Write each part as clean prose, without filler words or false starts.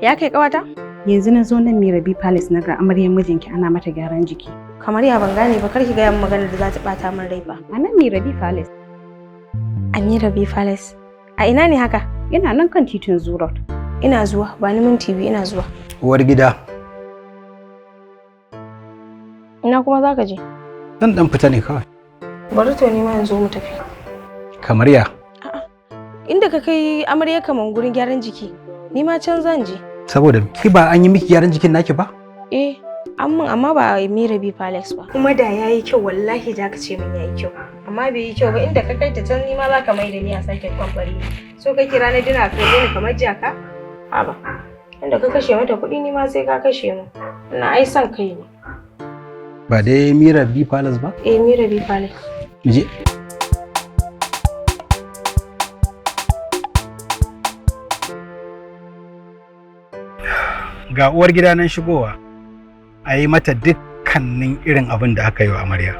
Ya kai kawata? Yanzu na zo nan Mirabi Palace na ga amaryar mijinki ana mata gyaran jiki. Kamar ya ban gane ba, karki ga yan magana da za ta bata min rai ba. A nan Mirabi Palace. A Mirabi Palace. A ina ne haka? Ina nan kan titin Zoo Road. Ina zuwa, ba ni minti biyu ina zuwa. Uwar gida. Ina kuma za ka je? Zan dan fita ne kawai. Bari to ni ma yanzu mu tafi. Kamar ya? A'a. Inda ka kai amarya kaman gurin gyaran jiki. Ni ma can zan je. Saboda ki ba an yi miki gyaran jikin naki ba? Eh, amma ba a Mirabi Palace ba. Kuma da yayi kyau wallahi za ka ce min yayi kyau. Amma bai yi kyau ba, inda ka kai ta can ni ma za ka mai da ni a sake kwambari. So ka kira na dina ka ni kamar jaka? Haba. Inda ka kashe mata kuɗi ni ma sai ka kashe mu. Ina ai son kai ne. Ba dai Mirabi Palace ba? Eh, Mirabi Palace. Je. Ga uwar gida nan shigowa. A yi mata dukkanin irin abin da aka yi wa amarya.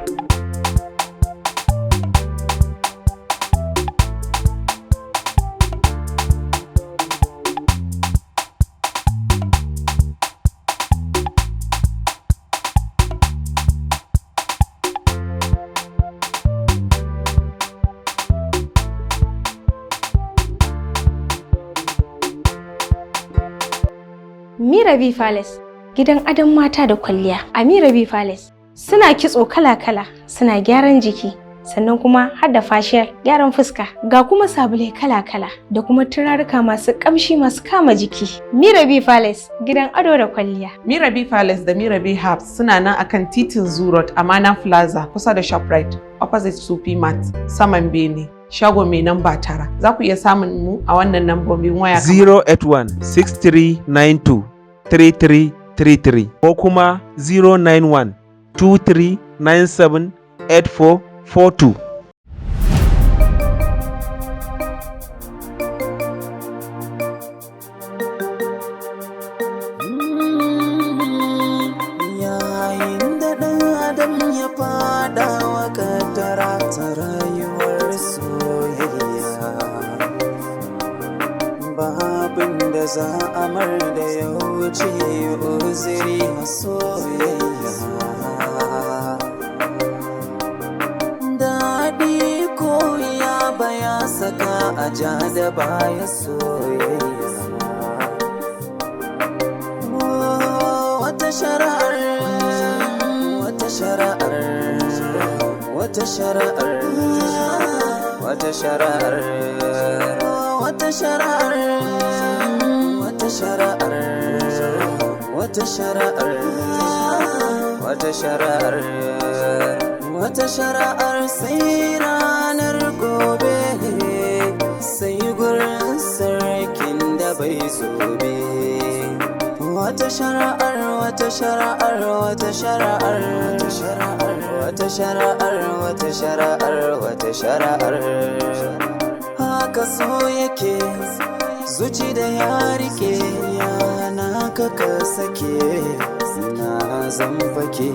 Mirabi Palace, gidan adon mata da kwalliya. A Mirabi Palace suna kitso kala-kala, suna gyaran jiki, sannan kuma har da facial, gyaran fuska, ga kuma sabulai kala-kala da kuma turaruka masu kamshi masu kama jiki. Mirabi Palace, gidan ado da kwalliya. Mirabi Palace da Mirabi Herbs suna nan akan titin Zoo Road a Mana Plaza kusa da ShopRite, opposite Sufi Mart, saman Bene. Shago mai namba 9. Za ku iya samun mu a wannan nambobin waya 081 6392 3333 ko kuma 091 2397 8442. Yayin da ɗan adam ya fada wa kaddara ta rayuwar soyayya, babin da za a mar da ya wuce uziri a soyayya. Daɗi ko ya baya saka a ja da baya soyayya. Wata shari'ar, wata shari'ar, wata shari'ar, wata shari'ar, wata shari'ar, wata shari'ar, wata shari'ar, wata shari'ar, wata shari'ar sai ranar gobe, sai gurin sarkin da bai zobe. Wata shari'ar, wata shari'ar, wata shari'ar, wata shari'ar, wata shari'ar, wata shari'ar, wata shari'ar. Haka so yake zuci da ya rike, yana ka sake na zan fake.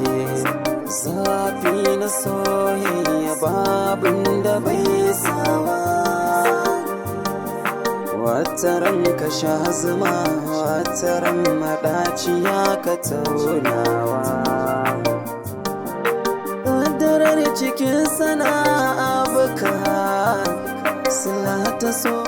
Zafi na soyayya babin da bai sawa. Wataran ka sha zuma, wataran maɗaciya ka taunawa. Ƙaddarar cikin sana'a baka sila ta so.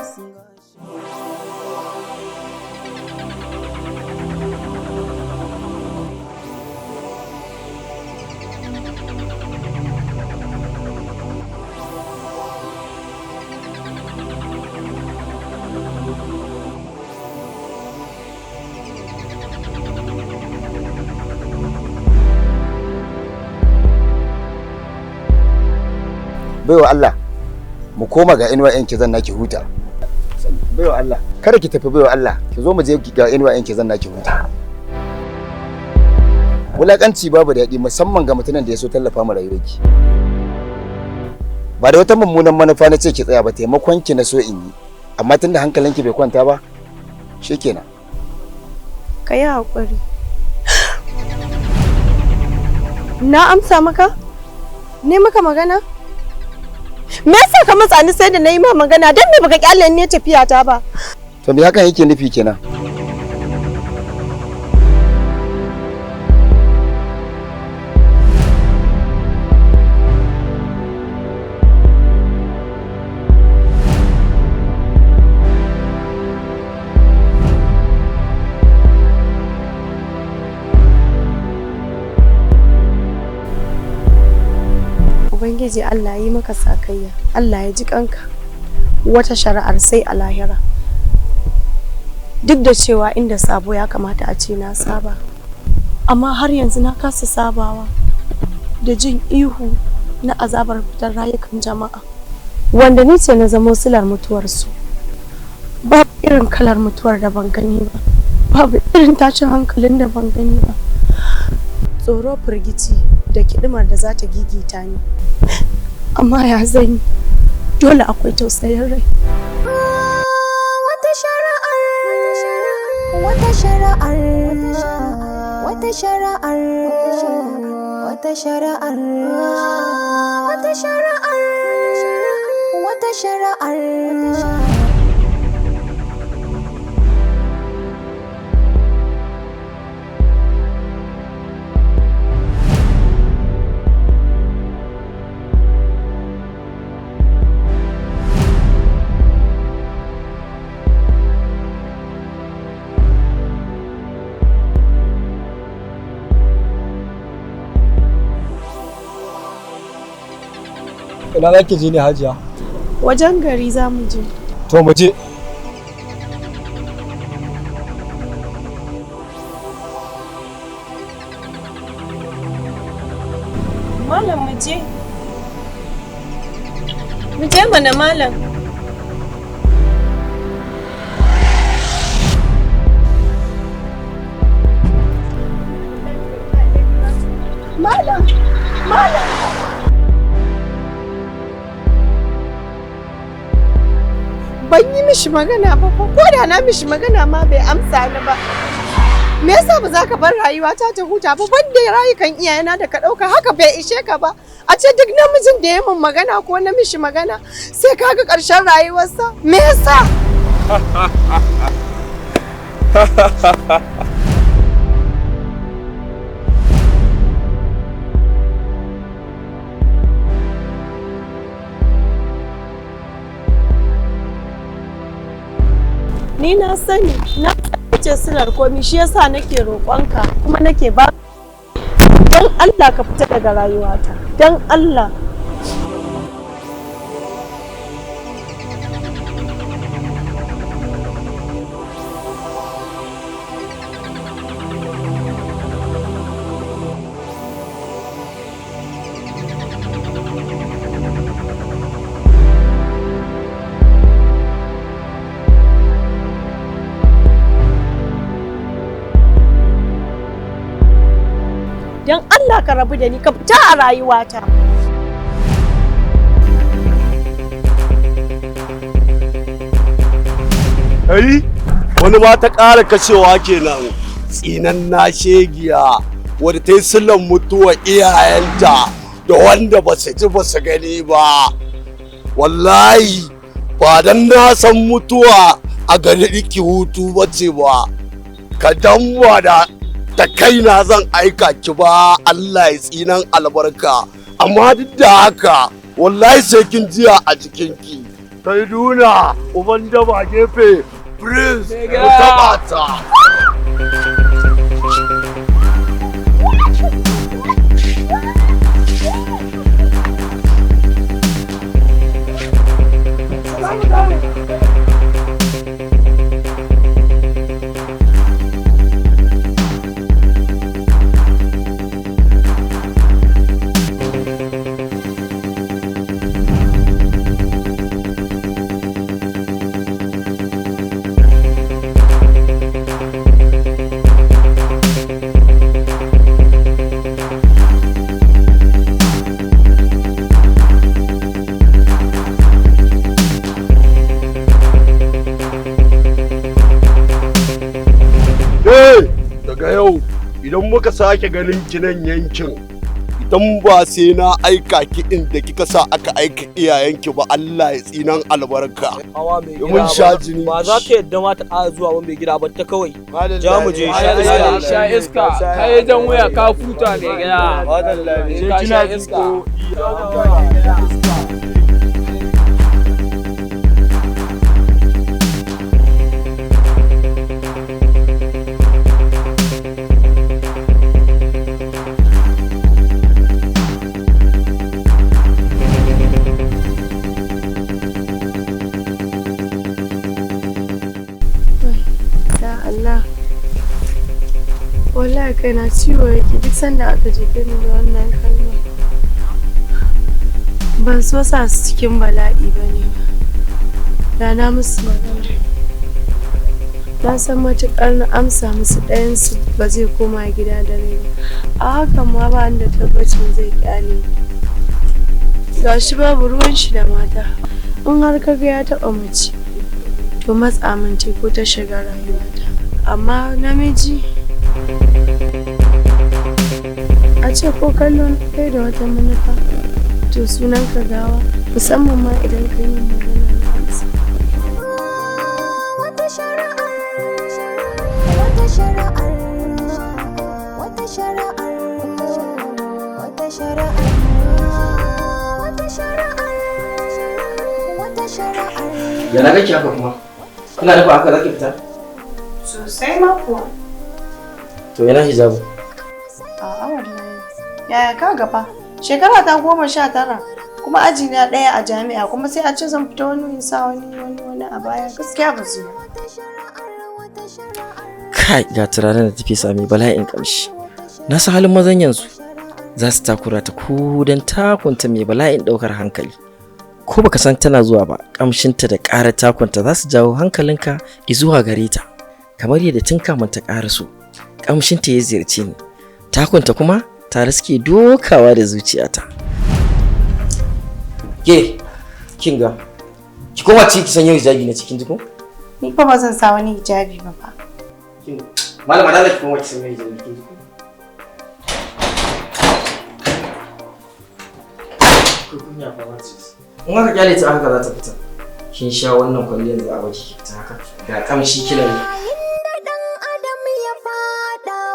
Baiwa Allah mu koma ga inuwa yanki zan naki huta. Baiwa Allah kada ki tafi, baiwa Allah ki zo mu je ga inuwa yanki zan naki huta. Wulakanci babu daɗi musamman ga mutumin da ya so tallafa mu rayuwarki. Ba da wata mummunan manufa na ce ki tsaya ba, taimakon ki na so in yi, amma tunda hankalinki bai kwanta ba shikenan. Ka yi haƙuri. Na amsa maka? Ne maka magana? Me yasa ka matsa ni sai da nayi ma magana, dan me baka kyale ni tafiya ta ba? To me hakan yake nufi kenan? Ubangiji Allah yi maka sakayya, Allah ya ji kanka. Wata shari'ar sai a lahira. Duk da cewa inda sabo ya kamata a ce na saba, amma har yanzu na kasa sabawa da jin ihu na azabar fitar rayukan jama'a, wanda ni ce na zamo silar mutuwarsu. Babu irin kalar mutuwar da ban gani ba, babu irin tashin hankalin da ban gani ba. Tsoro, firgici da kiɗimar da za ta gigita ni, amma ya zan yi, dole akwai tausayin rai. Wata shari'ar, wata shari'ar, wata shari'ar, wata shari'ar, wata shari'ar, wata shari'ar. Ina za ki je ne Hajiya? Wajen gari za mu je. To mu je. Malam mu je. Mu je mana malam. Malam, malam. Ban yi mishi magana ba, ko da na mishi magana ma bai amsa ni ba. Me yasa ba za ka bar rayuwata ta huta ba, banda rayukan iyayena da ka ɗauka, haka bai ishe ka ba? A ce duk namijin da ya min magana ko na mishi magana sai ka ga ƙarshen rayuwarsa. Me yasa? Ni na sani, na ce silar komi, shi yasa nake roƙonka kuma nake ba. Don Allah ka fita daga rayuwata, don Allah. Don Allah ka rabu da ni, ka fita a rayuwata. Ai, wani ma ta ƙara kashewa kenan, tsinan na shegiya wadda ta yi sillan mutuwa iyayenta da wanda ba su ji ba su gani ba. Wallahi, ba dan na san mutuwa a gari ki hutu bace ba, ka damuwa da kaina zan aika ki ba, Allah ya tsinan albarka. Amma duk da haka wallahi sai kin jiya a jikinki. Kai duna uban daba gefe prince ku taba ta. Daga yau idan muka sake ganin ki nan yankin, idan ba sai na aika ki inda kika sa aka aika iyayenki ba, Allah ya tsinan albarka. Mun sha jini. Ba za ka yadda ma ta ƙara zuwa wani mai gida ba ta kawai. Ja mu je sha iska. Kai jan waya ka futa ne gida. Ka sha iska. Wallahi kai na ciwo yake duk sanda aka jike ni da wannan kalma. Ban so sa su cikin bala'i ba ne ba. Da na musu magana. Na san matuƙar na amsa musu ɗayansu ba zai koma gida da rai ba. A hakan ma ba da tabbacin zai kyale. Ga shi babu ruwan shi da mata. In har kaga ya taɓa mace, to matsa min ko ta shiga rayuwata. Amma namiji a ce ko kallon kai da wata manufa, to sunan ka gawa, musamman ma idan ka yi magana da amsa. Wata shari'ar, wata shari'ar, wata shari'ar, wata shari'ar, wata shari'ar, wata shari'ar. Yana kake haka kuma? Ina nufa haka zaki fita? Sosai ma kuwa. To yana hijabu. A'a wallahi. Yaya ka gaba? Shekara ta 19 kuma aji na ɗaya a jami'a kuma sai a ce zan fita wani sa wani a baya gaskiya ba zai. Kai ga turaren da tafi sami bala'in kamshi. Na san halin mazan yanzu za su takura ta ko don takunta mai bala'in ɗaukar hankali. Ko baka san tana zuwa ba, kamshinta da ƙara takunta za su jawo hankalinka zuwa gare ta. Kamar yadda tun kamun ta ƙara so, kamshinta ya ziyarce ni. Takunta kuma tare suke dokawa da zuciyata. Ke, kinga, ki koma ciki san yau hijabi na cikin jiko? Ni fa ba zan sa wani hijabi ba fa. Malama dala ki koma ki san yau hijabi cikin jiko. In haka kyale ta haka za ta fita. Kin sha wannan kwalliyar da a baki ki fita haka. Ga kamshi kila ne.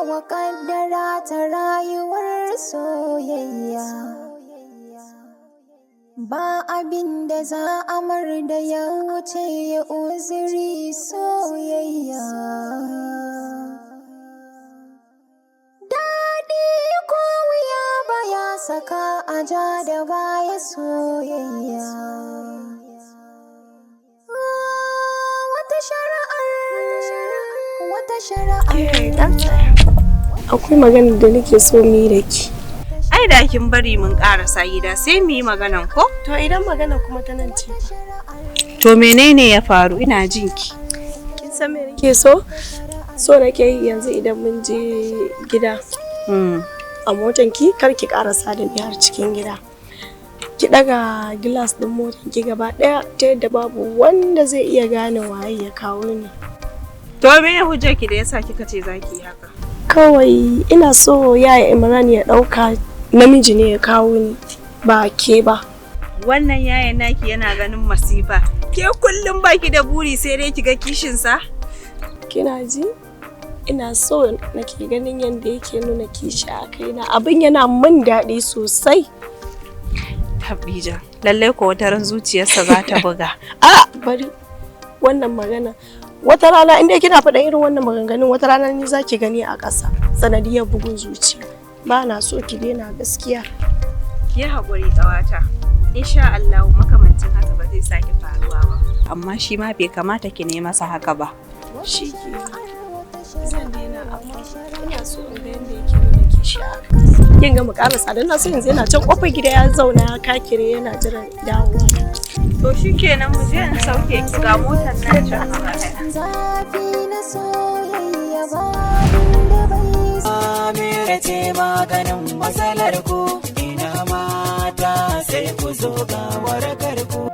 Wa kaddara ta rayuwar soyayya, ba abin da za a mar da ya wuce ya uzuri soyayya. Daɗi ko wuya ba ya saka a ja da baya soyayya. Wata shari'ar, wata shari'ar. Akwai magana da nake so mu yi da ki. Ai da kin bari mun karasa gida sai mu yi maganan ko? To idan magana kuma ta nan ce. To menene ya faru? Ina jin ki. Kin san me nake so? So nake yi yanzu idan mun je gida. A motan ki kar ki karasa da ni har cikin gida. Ki daga glass din motan ki gaba daya ta yadda babu wanda zai iya gane waye ya kawo ni. To me hujjar ki da yasa kika ce zaki haka? Kawai ina so yaya Imran ya dauka namiji ne ya kawo ni ba ke ba. Wannan yaya naki yana ganin masifa. Ke kullum baki da buri sai dai kiga kishin sa? Kina ji? Ina so nake ganin yanda yake nuna kishi a kaina. Abin yana min daɗi sosai. Habija, lalle ko wataran zuciyarsa za ta buga. Bari wannan magana. Wata rana inda kina faɗa irin wannan maganganun wata rana ni zaki gani a ƙasa sanadiyar bugun zuciya. Ba na so ki daina gaskiya. Ki haƙuri ƙawata. Insha Allah makamancin haka ba zai sake faruwa ba. Amma shi ma bai kamata ki nema masa haka ba. Shi ke. Zan daina amma ina so in ga yanda yake nuna kishi a ƙasa. Kin ga mu ƙarasa dan na so yanzu yana can ƙofar gida ya zauna ya kakire yana jiran dawowa. To shikenan mu je in sauke ki ga motar nan can a baya. Zafi na soyayya ba da bai. Amira ce maganin matsalar ku, ina mata sai ku zo ga warakar ku.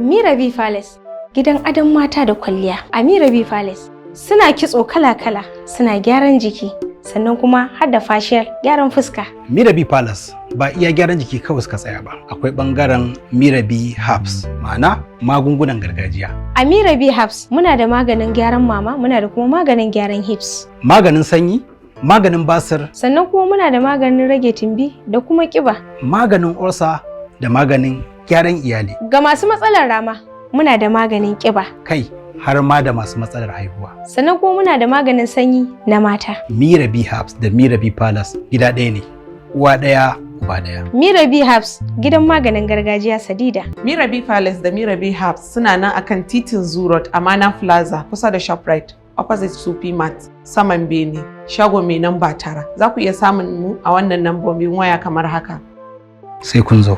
MIRAH Palace, gidan adon mata da kwalliya. A MIRAH Palace suna kitso kala-kala, suna gyaran jiki, sannan kuma har da facial gyaran fuska. MIRAH Palace ba iya gyaran jiki kawai suka tsaya ba, akwai bangaren MIRAH Herbs, ma'ana magungunan gargajiya. A MIRAH Herbs muna da maganin gyaran mama, muna da kuma maganin gyaran hips. Maganin sanyi, maganin basir, sannan kuma muna da maganin rage tumbi da kuma kiba. Maganin ulcer da maganin gyaran iyali. Ga masu matsalar rama, muna da maganin kiba. Kai, har ma da masu matsalar haihuwa. Sannan kuma muna da maganin sanyi na mata. MIRAH Herbs da MIRAH Palace gida ɗaya ne, uwa ɗaya, uba ɗaya. MIRAH Herbs gidan maganin gargajiya sadida. MIRAH Palace da MIRAH Herbs suna nan akan titin Zoo Road a Mana Plaza kusa da ShopRite, opposite Sufi Mart, saman Bene, shago mai namba 9. Za ku iya samun mu a wannan nambobin waya kamar haka. Sai kun zo.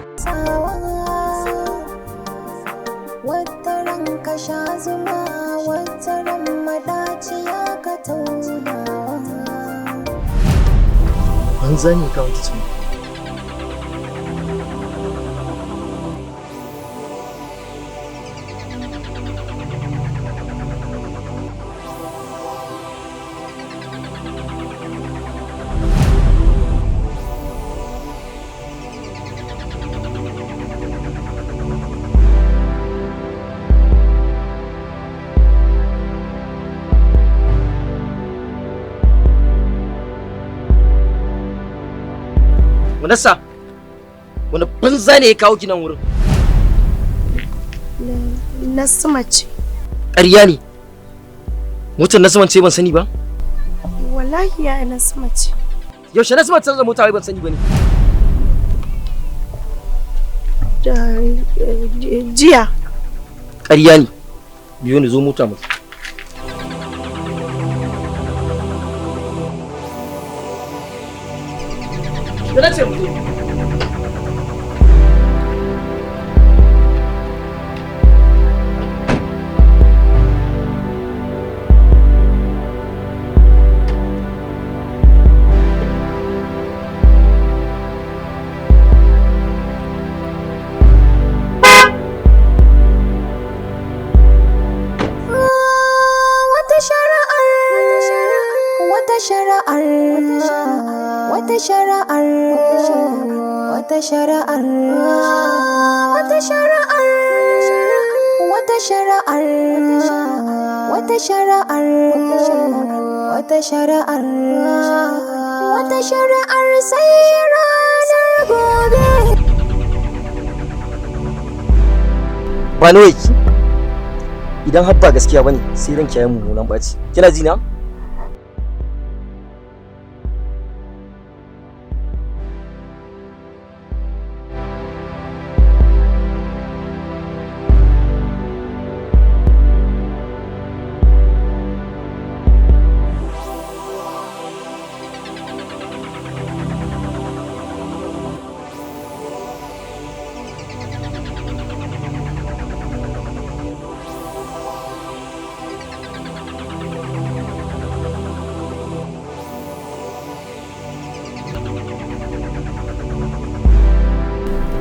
An zani ka wata tuni. Munassa, wani banza ne ya kawo ki nan wurin? Nasima ce. Ƙarya ne. Motar Nasima ce ban sani ba? Wallahi ya Nasima ce. Yaushe Nasima ta zama mota wai ban sani ba ne? Jiya. Ƙarya ne. Biyo ni zo mota mu. Da ce mu. Wata shari'ar sai ranar gobe. Ba ni idan har ba gaskiya bane sai ranki yayin mummunan baci. Kina ji na?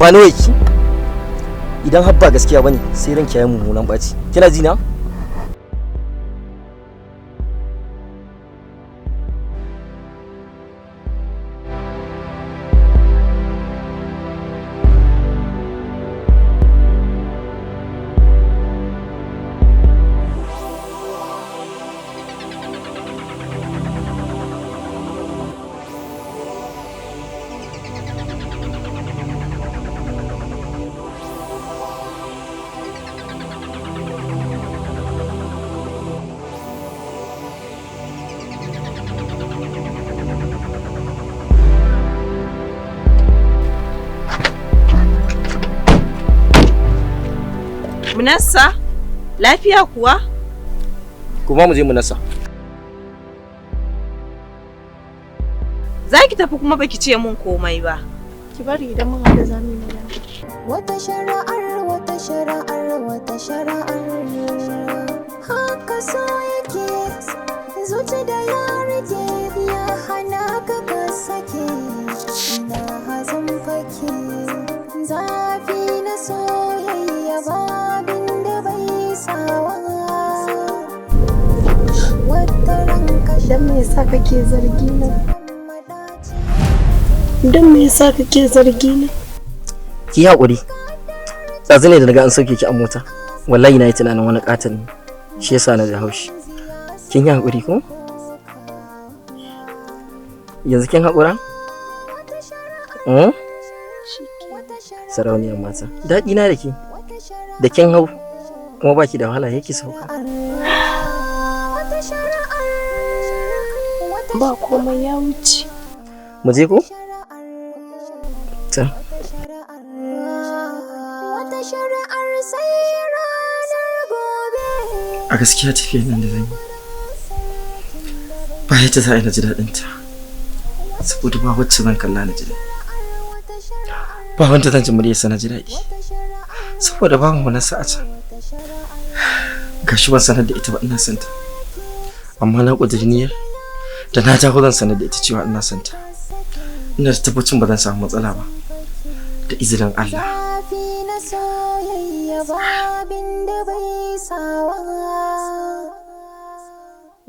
Ba ni idan har ba gaskiya bane sai ranki yayin mummunan baci. Kina ji na? Munassa, lafiya kuwa? Kuma mu je Munassa. Za ki tafi kuma baki ce mun komai ba. Ki bari idan mun haɗu za mu yi magana. Wata shari'ar, wata shari'ar, wata shari'ar. Haka so yake, zuci da ya rike ya hana ka ka sake. Ina hazin fake, zafi na soyayya babin da bai sawa. Wata ranka Dan me yasa kake zargi na? Dan me yasa kake zargi na? Ki haƙuri. Ɗazu ne da daga an sauke ki a mota. Wallahi na yi tunanin wani ƙaton ne. Shi yasa na ji haushi. Kin yi haƙuri ko? Yanzu kin haƙura? Sarauniyar mata. Daɗi na da ke. Da kin hau kuma baki da wahala yake sauka. Ba komai ya wuce. Mu je ko? Ta. A gaskiya tafiyar nan da zan yi ba yadda za a yi na ji daɗinta, saboda ba wacce zan kalla na ji daɗi, ba wanda zan ji muryarsa na ji daɗi, saboda ba mu nasa a can. Gashi ban sanar da ita ba ina santa, amma na ƙudiri niyyar da na jawo zan sanar da ita cewa ina santa. Ina da tabbacin ba zan samu matsala ba da izinin Allah.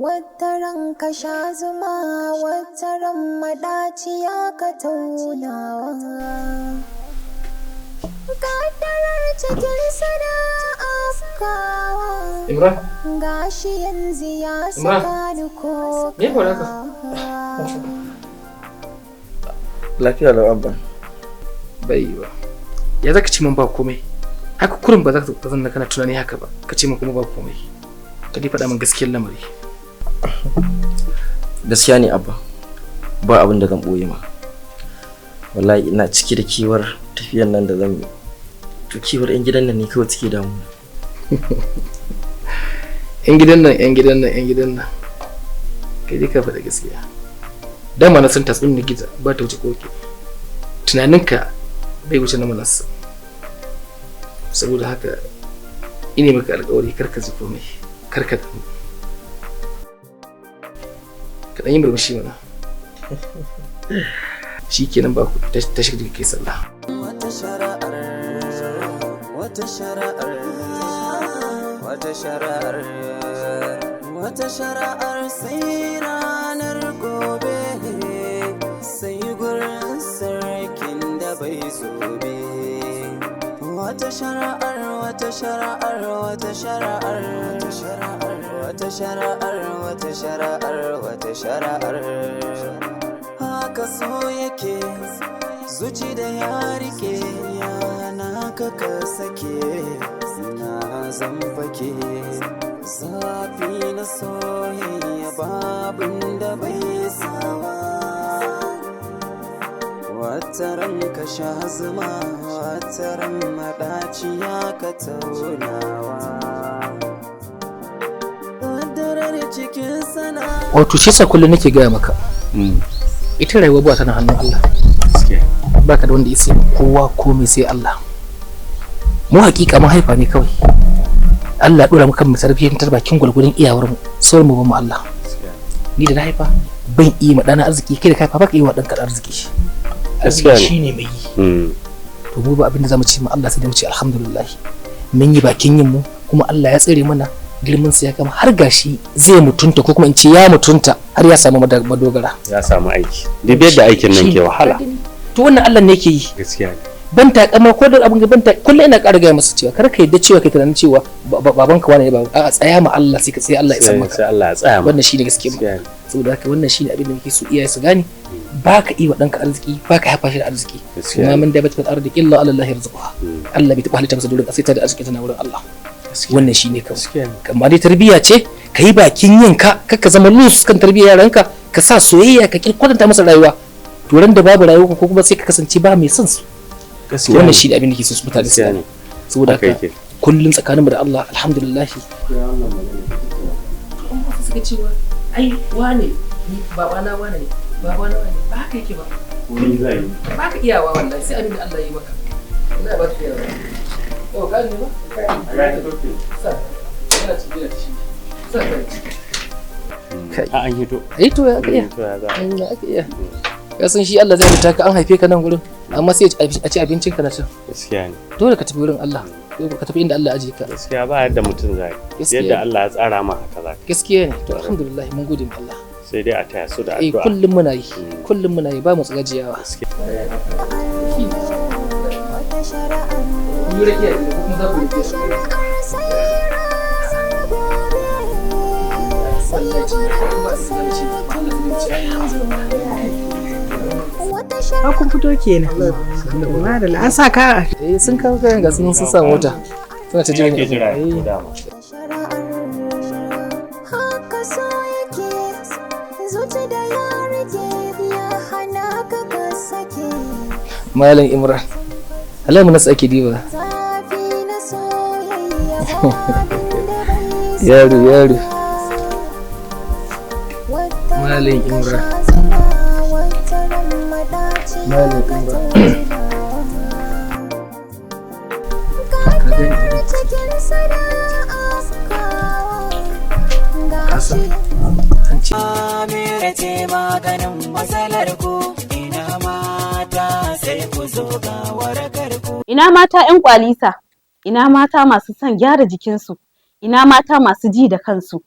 Wataran ka sha zuma, wataran madaciya ka taunawa. Kaddarar cikin sana afkawa. Imran? Gashi yanzu ya saka ni ko. Me ko naka? Lafiya lau abba. Bai ba. Ya zaka ci min ba komai. Haka kurin ba za ka zanna kana tunani haka ba. Ka ce min kuma ba komai. Ka dai faɗa min gaskiyar lamari. Gaskiya ne abba, ba abin da zan ɓoye ma. Wallahi ina ciki da kiwar tafiyan nan da zan yi. To kiwar 'yan gidan nan ne kawai take damu. 'Yan gidan nan. Kai dai ka faɗa gaskiya. Dama na san tatsun da giza ba ta wuce koke. Tunaninka bai wuce na manasa. Saboda haka ine maka alƙawari karka ji komai, karka damu. Ka ɗan yi murmushi mana. Shi kenan ba ku ta shiga kai sallah. Wata shari'ar sai ranar gobe, sai gurin sarkin da bai zobe. Wata shari'ar haka so yake, zuci da ya rike, yana ka sake, na zamfake. Zafi na soyayya babin da bai sawa. Wataran ka sha zuma, wataran madaciya ka taunawa. Wato shi sa kullum nake gaya maka. Ita rayuwa ba ta na hannun Allah. Baka da wanda ya sai kowa komai sai Allah. Mu hakika mun haifa ne kawai. Allah dora mu kan mu tarbiyyantar bakin gurgurin iyawar mu, sauran mu ba mu Allah. Ni da na haifa ban yi ma dana arziki, kai da kai fa baka yi wa danka arziki. Gaskiya shine mai yi. To mu ba abin da zamu ce ma Allah sai da mu ce alhamdulillah. Mun yi bakin yin mu kuma Allah ya tsare mana girman sa ya kama har gashi zai mutunta ko kuma in ce ya mutunta har ya samu madogara. Ya samu aiki. Duk yadda aikin nan ke wahala. To wannan Allah ne yake yi. Gaskiya ne. Ban takama ko da abin ban ta kullum ina ƙara gaya masa cewa kar ka yadda cewa kai tunanin cewa babanka wani ne ba a tsaya ma Allah sai ka tsaya Allah ya san maka. Sai Allah ya tsaya maka. Wannan shine gaskiya. Saboda haka wannan shine abin da nake so iyaye su gane. Baka yi wa danka arziki, baka haifa shi da arziki. Kuma min da batul ardi illa ala Allah yarzuquha. Allah bai taɓa halitta masa dole sai ta da arziki tana wurin Allah. Wannan shine kawai. Kamar dai tarbiyya ce ka yi bakin yinka ka zama lus kan tarbiyyar yaranka ka sa soyayya ka kwatanta masa rayuwa. To ran da babu rayuwa ko kuma sai ka kasance ba mai son su. Wannan shi ne abin da ke so su mutane su gane. Saboda haka kullum tsakaninmu da Allah alhamdulillah. Kuma su suka cewa ai wane babana wane ne babana wane ba haka yake ba. Ni zai ba ka iyawa wallahi sai abin da Allah ya yi maka. Allah ba ka iyawa. Oh ka ne ba? Ai ka doke. Sa. Ina cikin shi. Sa kai. A an yi to. Ai to ya ka iya. Ya ka iya. Ka san shi Allah zai mutu ka an haife ka nan gurin. Amma sai a ci abincin ka na can. Gaskiya ne. Dole ka tafi wurin Allah. Ka tafi inda Allah aje ka. Gaskiya ba yadda mutum zai. Yadda Allah ya tsara ma haka za. Gaskiya ne. To alhamdulillah mun gode ma Allah. Sai dai a taya su da addu'a. Kullum muna yi. Kullum muna yi ba mu tsagajiyawa. Kun fito kenan. Madalla an sa ka. Sun kawo kayan ga sun sa mota. Suna ta jira. Haka so yake, zuci da ya rike ya hana ka sake. Malam Imran. Allah mu nasa ake diba. Zafi na soyayya yaro. Malam Imra. Malam Imra. Amira ce maganin matsalar ku, ina mata sai ku zo ga warakar ku. Ina mata 'yan kwalisa, ina mata masu son gyara jikinsu, ina mata masu ji da kansu.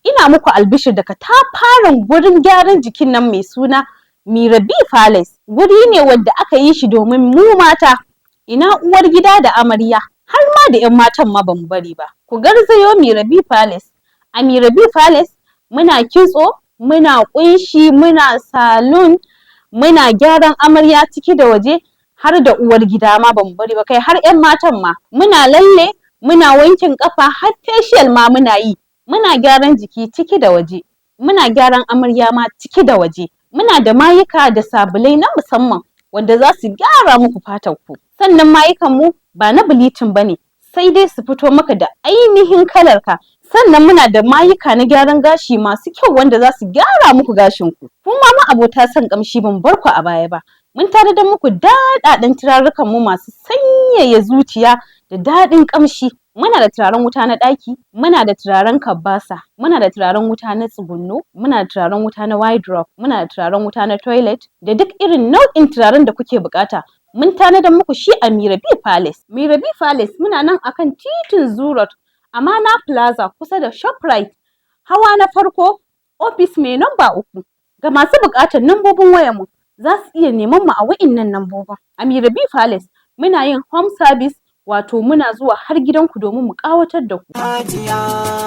Ina muku albishir daga tafarin gurin gyaran jikin nan mai suna MIRAH Palace. Guri ne wanda aka yi shi domin mu mata, ina uwar gida da amarya, har ma da 'yan matan ma bamu bari ba. Ku garzayo MIRAH Palace. A MIRAH Palace muna kitso, muna kunshi, muna salon, muna gyaran amarya ciki da waje, har da uwar gida ma bamu bari ba, kai har 'yan matan ma. Muna lalle, muna wankin kafa, har facial ma muna yi. Muna gyaran jiki ciki da waje, muna gyaran amarya ma ciki da waje. Muna da mayuka da sabulai na musamman wanda za su gyara muku fatar ku. Sannan mayukan mu ba na bleaching bane, sai dai su fito maka da ainihin kalar ka. Sannan muna da mayuka na gyaran gashi masu kyau wanda za su gyara muku gashin ku. Kuma ma abota son kamshi ban bar ku a baya ba. Mun tanadar muku daɗaɗɗen turarukan mu masu sanyaya zuciya da daɗin kamshi. Muna da turaren wuta na ɗaki, muna da turaren kabbasa, muna da turaren wuta na tsugunno, muna da turaren wuta na wardrobe, muna da turaren wuta na toilet, da duk irin nau'in turaren da kuke bukata. Mun tanadar muku shi a MIRAH Palace. MIRAH Palace muna nan akan titin Zurot, Amana Plaza kusa da Shoprite. Hawa na farko, ofis mai namba 3. Ga masu bukatar nambobin wayar mu, za su iya neman mu a wa'innan nambobin. A MIRAH Palace muna yin home service, wato muna zuwa har gidanku domin mu kawatar da ku. Hajiya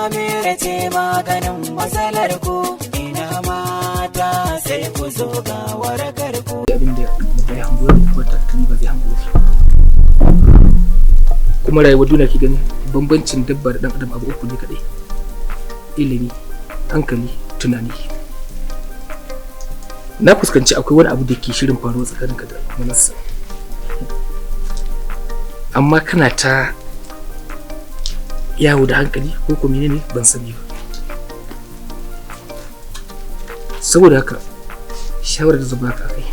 Amira ce maganin matsalar ku, ina mata sai ku zo ga warakar ku. Abin da bai hango wata tuni ba zai hango shi. Kuma rayuwar duniya ki gani bambancin dabba da dan adam abu uku ne kadai. Ilimi, hankali, tunani. Na fuskanci akwai wani abu da ke shirin faruwa tsakaninka da Manassa. Amma kana ta yawo da hankali ko kuma menene ban sani ba. Saboda haka shawarar da zan baka kai,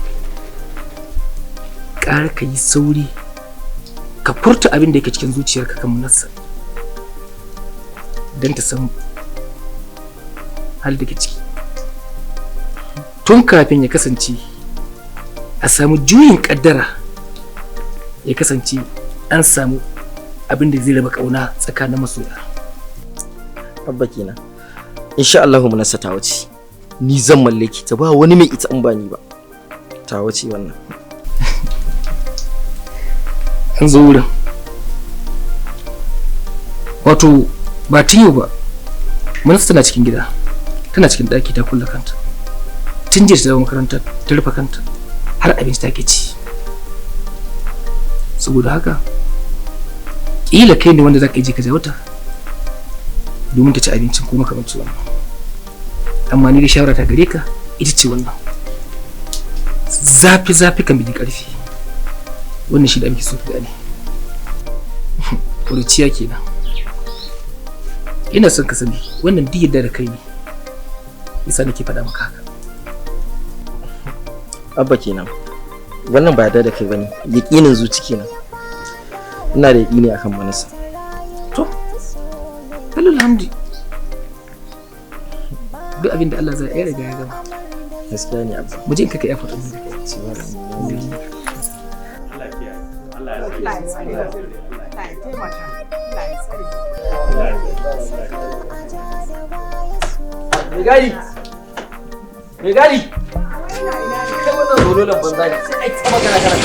ƙara ka yi sauri ka furta abin da yake cikin zuciyarka kan Manassa don ta san hal da ke ciki tun kafin ya kasance a samu juyin kaddara, ya kasance an samu abin da zai raba kauna tsakanin masoya. Abba kenan. Insha Allah Manassa ta wuce. Ni zan mallaki ta, ba wani mai ita in ba ni ba. Ta wuce wannan. An zo wurin. Wato ba tiyo ba. Manassa tana cikin gida. Tana cikin daki ta kulla kanta. Tun jiya ta dawo makaranta ta rufe kanta har abinci take ci. Saboda haka kila kai ne wanda zaka je ka jawata domin ta ci abincin ko makamancin wannan. Amma ni da shawara ta gare ka ita ce wannan. Zafi kan bi karfi. Wannan shi da muke so ka gane. Kurciya kenan. Ina son ka sani wannan duk yadda da kai ne. Yasa nake faɗa maka haka. Abba kenan. Wannan ba yarda da kai bane, yaƙinin zuci kenan. Ina da yaƙini akan Manassa. To, alhamdulillah. Duk abin da Allah zai ya riga ya gama. Gaskiya ne Abba. Mu je in kaka ya faɗa mu da kai. Me gadi? Kai wannan zololan banza ne. Sai ai ta magana kana.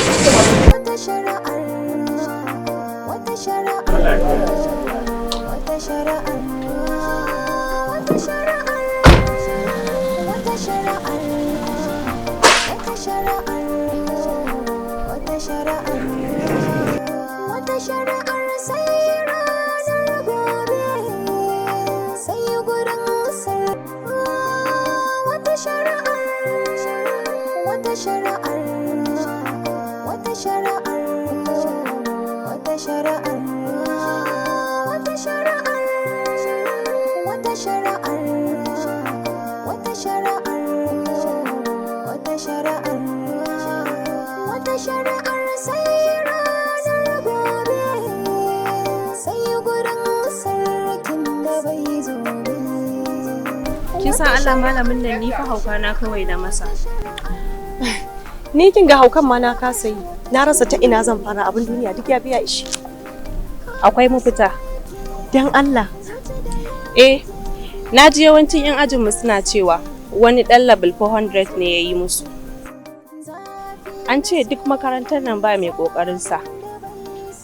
Shari'ar san Allah malamin nan ni fa hauka na kawai da masa. Ni kin ga haukan ma na kasa yi. Na rasa ta ina zan fara abin duniya duk ya biya ishi. Akwai mafita. Dan Allah. Na ji yawancin 'yan ajinmu suna cewa wani ɗan level 400 ne ya yi musu. An ce duk makarantar nan ba mai ƙoƙarinsa.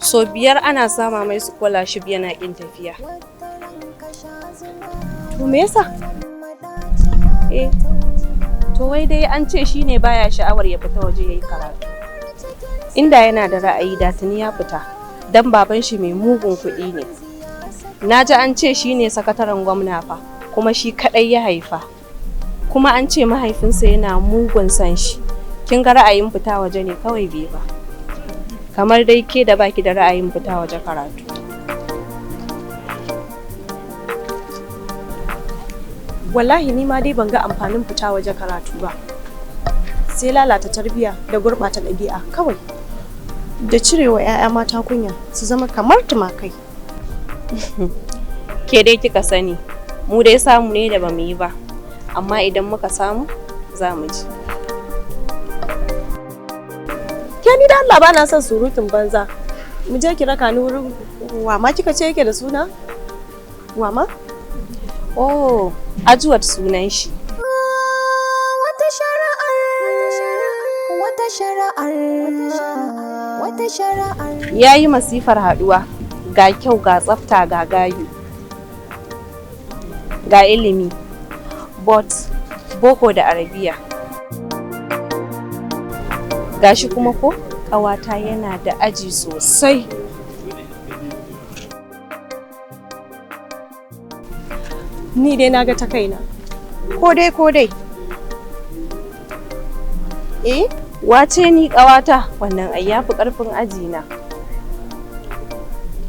So 5 ana sama mai scholarship yana ƙin tafiya. To me yasa? To wai dai an ce shi ne baya sha'awar ya fita waje ya yi karatu. Inda yana da ra'ayi da tuni ya fita, don baban shi mai mugun kuɗi ne. Na ji an ce shi ne sakataren gwamna fa, kuma shi kaɗai ya haifa. Kuma an ce mahaifinsa yana mugun san shi. Kin ga ra'ayin fita waje ne kawai bai ba. Kamar dai ke da baki da ra'ayin fita waje karatu. Wallahi ni ma dai ban ga amfanin fita waje karatu ba. Sai lalata tarbiyya da gurɓata ɗabi'a kawai. Da cirewa 'ya'ya mata kunya su zama kamar tumakai. Ke dai kika sani, mu dai samu ne da bamu yi ba. Amma idan muka samu, za mu ji. Ke ni da Allah ba na son surutun banza. Mu je ki raka ni wurin wama kika ce yake da suna? Wama? Oh, Ajuwat sunan shi. Wata shari'ar, wata shari'ar, wata shari'ar. Ya yi masifar haɗuwa, ga kyau ga tsafta ga gayu. Ga ilimi, boko da arabiya. Gashi kuma ko ƙawata yana da aji sosai. Ni dai na ga ta kaina. Ko dai. Wace ni ƙawata? Wannan ai yafi ƙarfin aji na.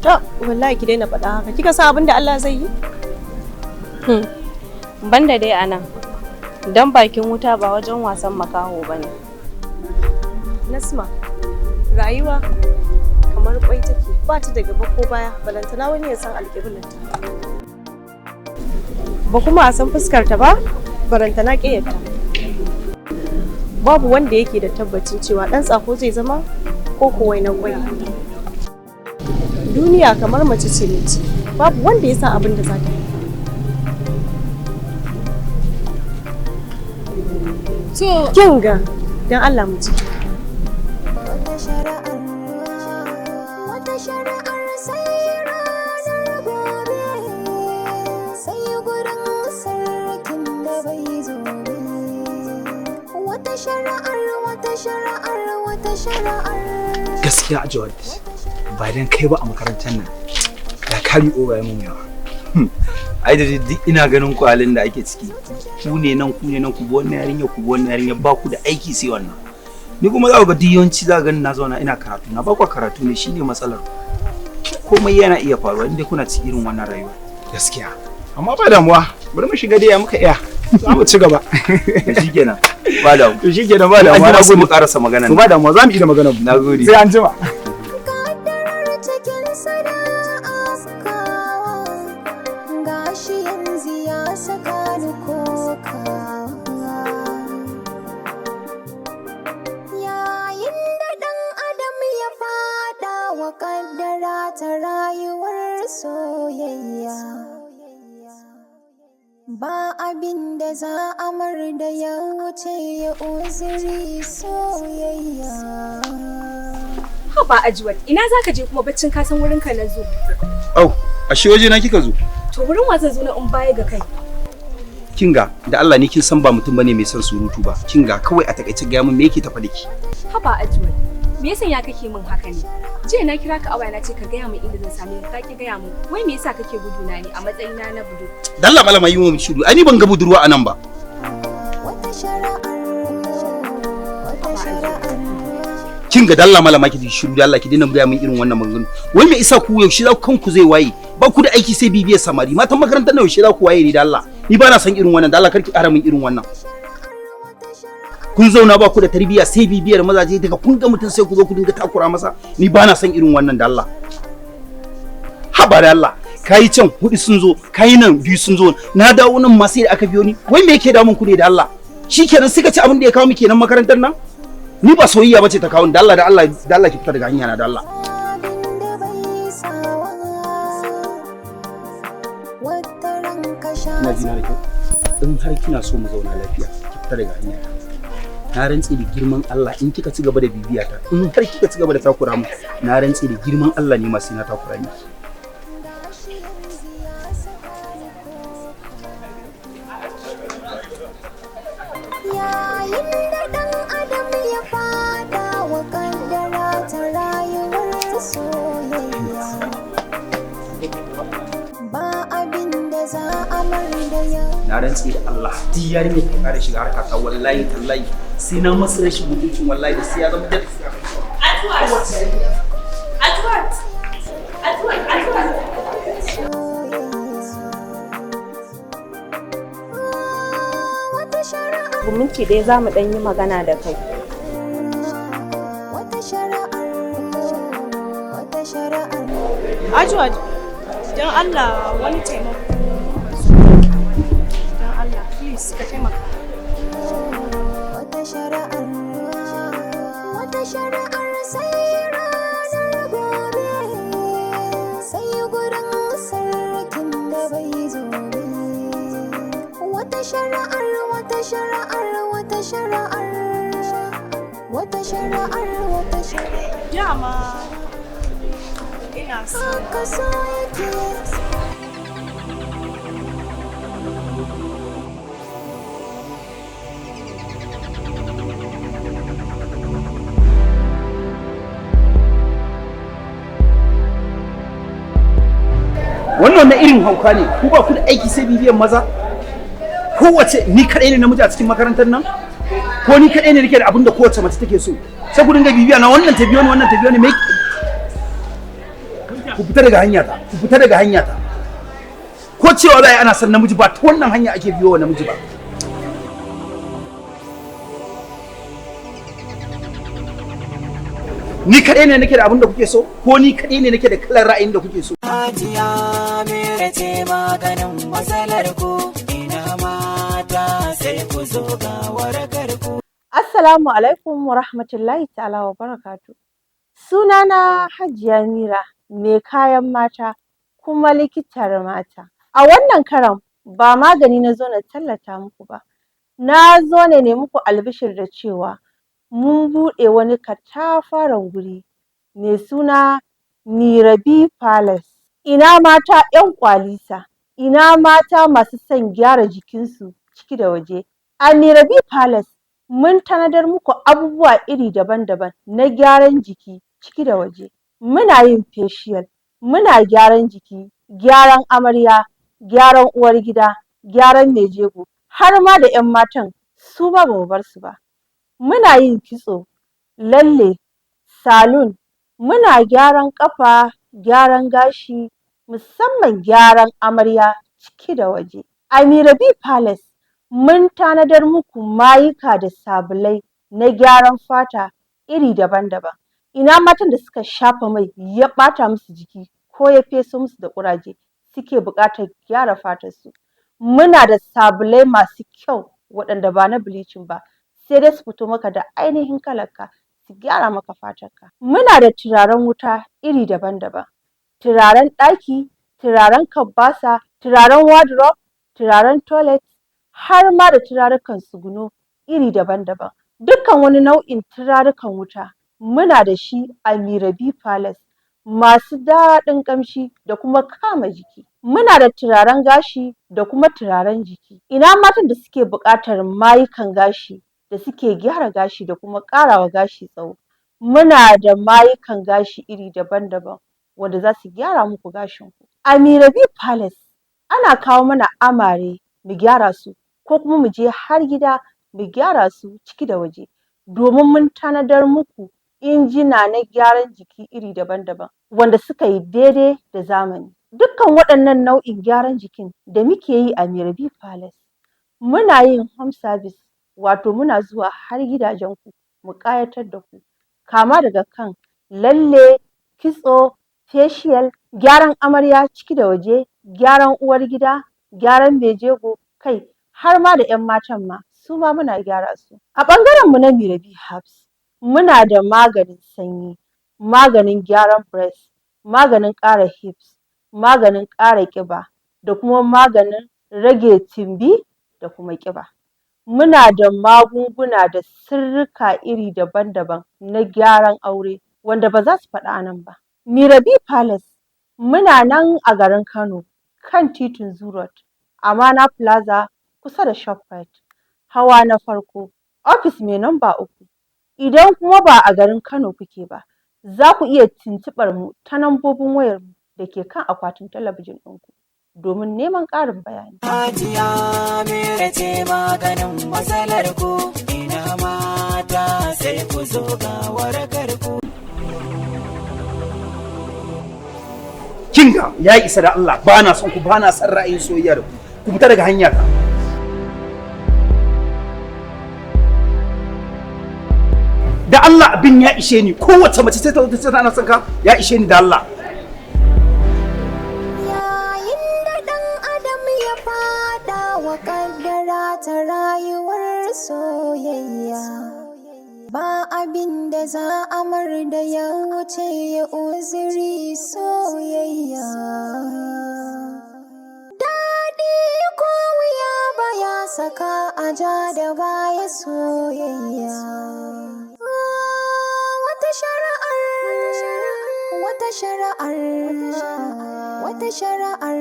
To, wallahi ki daina faɗa haka. Kika san abin da Allah zai yi? Banda dai anan. Dan bakin wuta ba wajen wasan makaho bane. Nasma, rayuwa kamar kwai take, ba ta da gaba ko baya, balantana wani ya san alƙiblarta. Ba kuma a san fuskarta ba, barantana ƙeyarta. Babu wanda yake da tabbacin cewa ɗan tsako zai zama ko kuwa na kwai. Duniya kamar mace ce mace, babu wanda ya san abin da za ta yi. To, kinga, don Allah mu ci. Wata shari'ar, wata shari'ar sai ranar gobe, sai gurin sarkin da bai zo. Wata shari'ar, wata shari'ar, wata shari'ar. Gaskiya Ajawad, ba dan kai ba a makarantar nan da kari oba ya mun yawa. Ai da duk ina ganin ku halin da ake ciki. Ku ne nan ku bi wannan yarinya ba ku da aiki sai wannan. Ni kuma za ku ga yawanci za ga na zauna ina karatu na ba ku karatu ne shine matsalar. Komai yana iya faruwa inda kuna cikin irin wannan rayuwa. Gaskiya. Amma ba damuwa, bari mu shiga dai muka iya. Za mu ci gaba. Shikenan. Ba damuwa. Shikenan ba damuwa. Na gode mu karasa magana. To ba damuwa, za mu yi da magana. Nagode. Sai an jima. Ba abin da za a mar da ya wuce ya uzuri soyayya. Haba Ajuwat, ina za ka je kuma baccin kasan wurinka na zo? Au, ashe waje na kika zo? To wurin wa zan zo na in baya ga kai? Kinga, da Allah ni kin san ba mutum bane mai son surutu ba. Kinga, kawai a takaice ga mun me yake tafa da ki? Haba Ajuwat, me yasa ya kake min haka ne? Jiya na kira ka a waya na ce ka gaya min inda zan same ka ki gaya min. Wai me yasa kake guduna ne a matsayina na budu? Dalla malama yi mun shiru. Ai ni ban ga budurwa anan ba. Kin ga dalla malama ki shiru da Allah ki dena gaya min irin wannan maganganu. Wai me yasa ku yaushe za ku kanku zai waye? Ba ku da aiki sai bibiyar samari. Matan makarantar nan yaushe za ku waye ni da Allah? Ni ba na san irin wannan da Allah karki ƙara min irin wannan. Kun zauna ba ku da tarbiyya sai bibiyar mazaje daga kun ga mutum sai ku zo ku dinga takura masa. Ni ba na san irin wannan da Allah. Haba da Allah. kayi can 4 sun zo, kayi nan 2 sun zo, na dawo nan ma sai da aka biyo ni. Wai me yake damun ku ne da Allah? Shikenan suka ci abin da ya kawo mu kenan makarantar nan? Ni ba soyayya bace ta kawo ni, da Allah ki fita daga hanya na da Allah. Ina ji na da kyau. In har kina so mu zauna lafiya, ki fita daga hanya na rantsi da girman Allah in kika ci gaba da bibiya ta, in har kika ci gaba da takura mu, na rantsi da girman Allah ne ma sai na takura miki. Na rantsi da Allah duk yarinya ta kare shiga harka ta wallahi tallahi sai na masa rashin mutuncin wallahi da sai ya zama da minti ɗaya za mu ɗan yi magana da kai. Ajwad, don Allah wani taimako. Don Allah, please, ka taimaka. Wata shari'ar sai ranar gobe, sai gurin sarkin da bai zo ne. Wata shari'ar, wata shari'ar, wata shari'ar, wata shari'ar, wata shari'ar. Dama ina son ka so yake. Wannan na irin hauka ne, ku ba ku da aiki sai bibiyan maza? Kowace ni kadai ne namiji a cikin makarantar nan? Ko ni kadai ne nake da abin da kowace mace take so? Sai ku dinga bibiya na wannan ta biyo ni wannan ta biyo ni me? Ku fita daga hanya ta, ku fita daga hanya ta. Ko cewa zai ana son namiji ba ta wannan hanya ake biyo wa namiji ba. Ni kadai ne nake da abin da kuke so? Ko ni kadai ne nake da kalar ra'ayin da kuke so? Hajiya mere ce maganin matsalar ku, ina mata sai ku zo ga warakar ku. Assalamu alaikum wa rahmatullahi ta'ala wa barakatu. Sunana Hajiya Mira, mai kayan mata kuma likitar mata. A wannan karan ba magani na zo na tallata muku ba. Na zo ne muku albishir da cewa mun buɗe wani katafaren guri mai suna Mirabi Palace. Ina mata 'yan kwalisa, ina mata masu son gyara jikinsu ciki da waje. A Mirabi Palace mun tanadar muku abubuwa iri daban-daban na gyaran jiki ciki da waje. Muna yin facial, muna gyaran jiki, gyaran amarya, gyaran uwar gida, gyaran mai jego, har ma da 'yan matan su ba mu bar su ba. Muna yin kitso, lalle, salon, muna gyaran ƙafa, gyaran gashi, musamman gyaran amarya ciki da waje. A Mirabi Palace mun tanadar muku mayuka da sabulai na gyaran fata iri daban-daban. Ina matan da suka shafa mai ya ɓata musu jiki ko ya feso musu da ƙuraje suke buƙatar gyara fatarsu. Muna da sabulai masu kyau waɗanda ba na bleaching ba, sai dai su fito maka da ainihin kalarka su gyara maka fatarka. Muna da turaren wuta iri daban-daban, turaren ɗaki, turaren kabbasa, turaren wardrobe, turaren toilet, har ma da turarukan tsuguno iri daban-daban. Dukkan wani nau'in turarukan wuta muna da shi a Mirabi Palace, masu daɗin ƙamshi da kuma kama jiki. Muna da turaren gashi da kuma turaren jiki. Ina matan da suke buƙatar mayukan gashi da suke gyara gashi da kuma ƙarawa gashi tsawo. Muna da mayukan gashi iri daban-daban wanda za su gyara muku gashinku. A Mirabi Palace ana kawo mana amare mu gyara su ko kuma mu je har gida mu gyara su ciki da waje, domin mun tanadar muku injina na gyaran jiki iri daban-daban wanda suka yi daidai da zamani. Dukkan waɗannan nau'in gyaran jikin da muke yi a Mirabi Palace muna yin home service, wato muna zuwa har gidajenku mu ƙayatar da ku, kama daga kan lalle, kitso, facial, gyaran amarya ciki da waje, gyaran uwar gida, gyaran mai jego, kai har ma da 'yan matan ma su ma muna gyara su. A ɓangaren mu na Mirabi Herbs muna da maganin sanyi, maganin gyaran breast, maganin ƙara hips, maganin ƙara ƙiba da kuma maganin rage tumbi da kuma ƙiba. Muna da magunguna da sirrika iri daban-daban na gyaran aure wanda ba za su faɗa a nan ba. Mirabi Palace muna nan a garin Kano kan titin Zoo Road, Amana Plaza kusa da Shoprite, hawa na farko, ofis mai namba 3. Idan kuma ba a garin Kano kuke ba, za ku iya tuntuɓar mu ta nambobin wayar mu da ke kan akwatin talabijin ɗinku domin neman ƙarin bayani. Hajiya Mira ce maganin matsalar ku, ina mata sai ku zo ga warakar ku. Kinga ya isa da Allah, ba na son ku, ba na son ra'ayin soyayya da ku fita daga hanya ta. Da Allah abin ya ishe ni, kowace mace sai ta zo ta ce ana son ka, ya ishe ni da Allah. Wa kaddara ta rayuwar soyayya, ba abin da za a mar da ya wuce ya uzuri soyayya. Daɗi ko wuya ba ya saka a ja da baya soyayya. Wata shari'ar, wata shari'ar, wata shari'ar,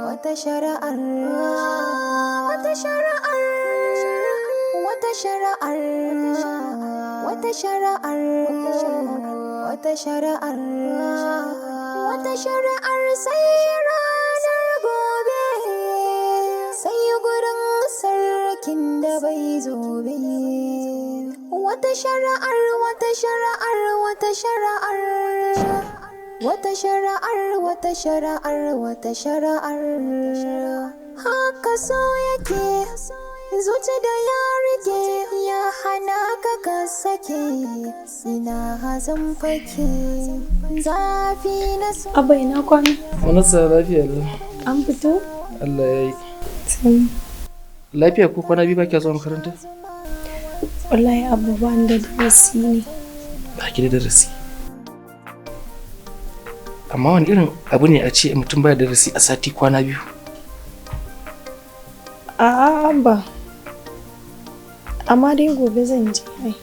wata shari'ar, wata shari'ar, wata shari'ar, wata shari'ar, wata shari'ar, wata shari'ar sai ranar gobe, sai gurin sarkin da bai zobe. Wata shari'ar, wata shari'ar, wata shari'ar, wata shari'ar, wata shari'ar, wata shari'ar. Haka so yake zuci da ya rike, ya hana ka sake, ina hazan fake zafi na so. Abba ina kwana? Wani sa lafiya lau. An fito? Allah ya yi. Lafiya ko kwana biyu ba kya zuwa makaranta? Wallahi Abba ba ni da darasi ne. Ba ki da darasi. Amma wani irin abu ne a ce mutum baya da darasi a sati kwana biyu? A'a Abba. Amma dai gobe zan je ai.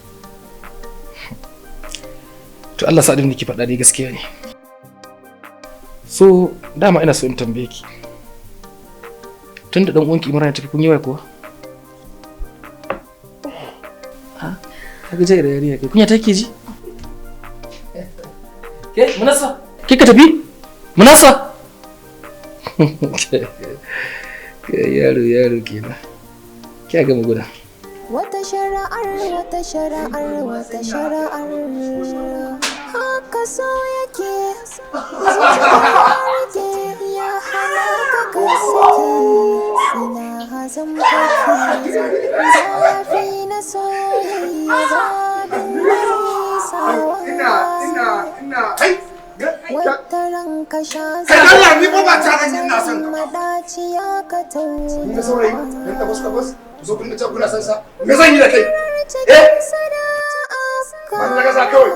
To Allah sa abin da ke faɗa dai gaskiya ne. So dama ina so in tambaye ki. Tun da ɗan uwanki Imran ya tafi kun yi waya kuwa? Ha? Kaga jai da yarinya kai kunya take ji? Ke Munassa? Kika tafi? Munassa? Yaro kenan. Kya gama guda. Wata shari'ar, wata shari'ar, wata shari'ar. Haka so yake zuciya ya hana ka sake, ina hazan fake zafi na soyayya babin sawa. Wata ranka sha Allah ni ba ta ran ina son ka. Madaciya ka tauna. Ni saurayi, dan da bas. Zo kun ta kuna san sa. Me zan yi da kai? Ban daga sa kawai.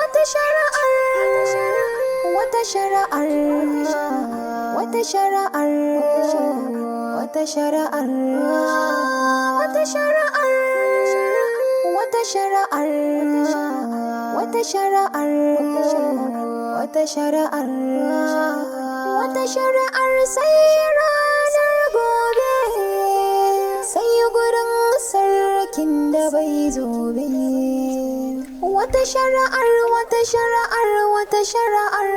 Wata shari'ar, wata shari'ar, wata shari'ar, wata shari'ar, wata shari'ar, wata shari'ar, wata shari'ar, wata shari'ar, wata shari'ar sai ranar gobe, sai gurin sarkin da bai zobe. Wata shari'ar, wata shari'ar, wata shari'ar,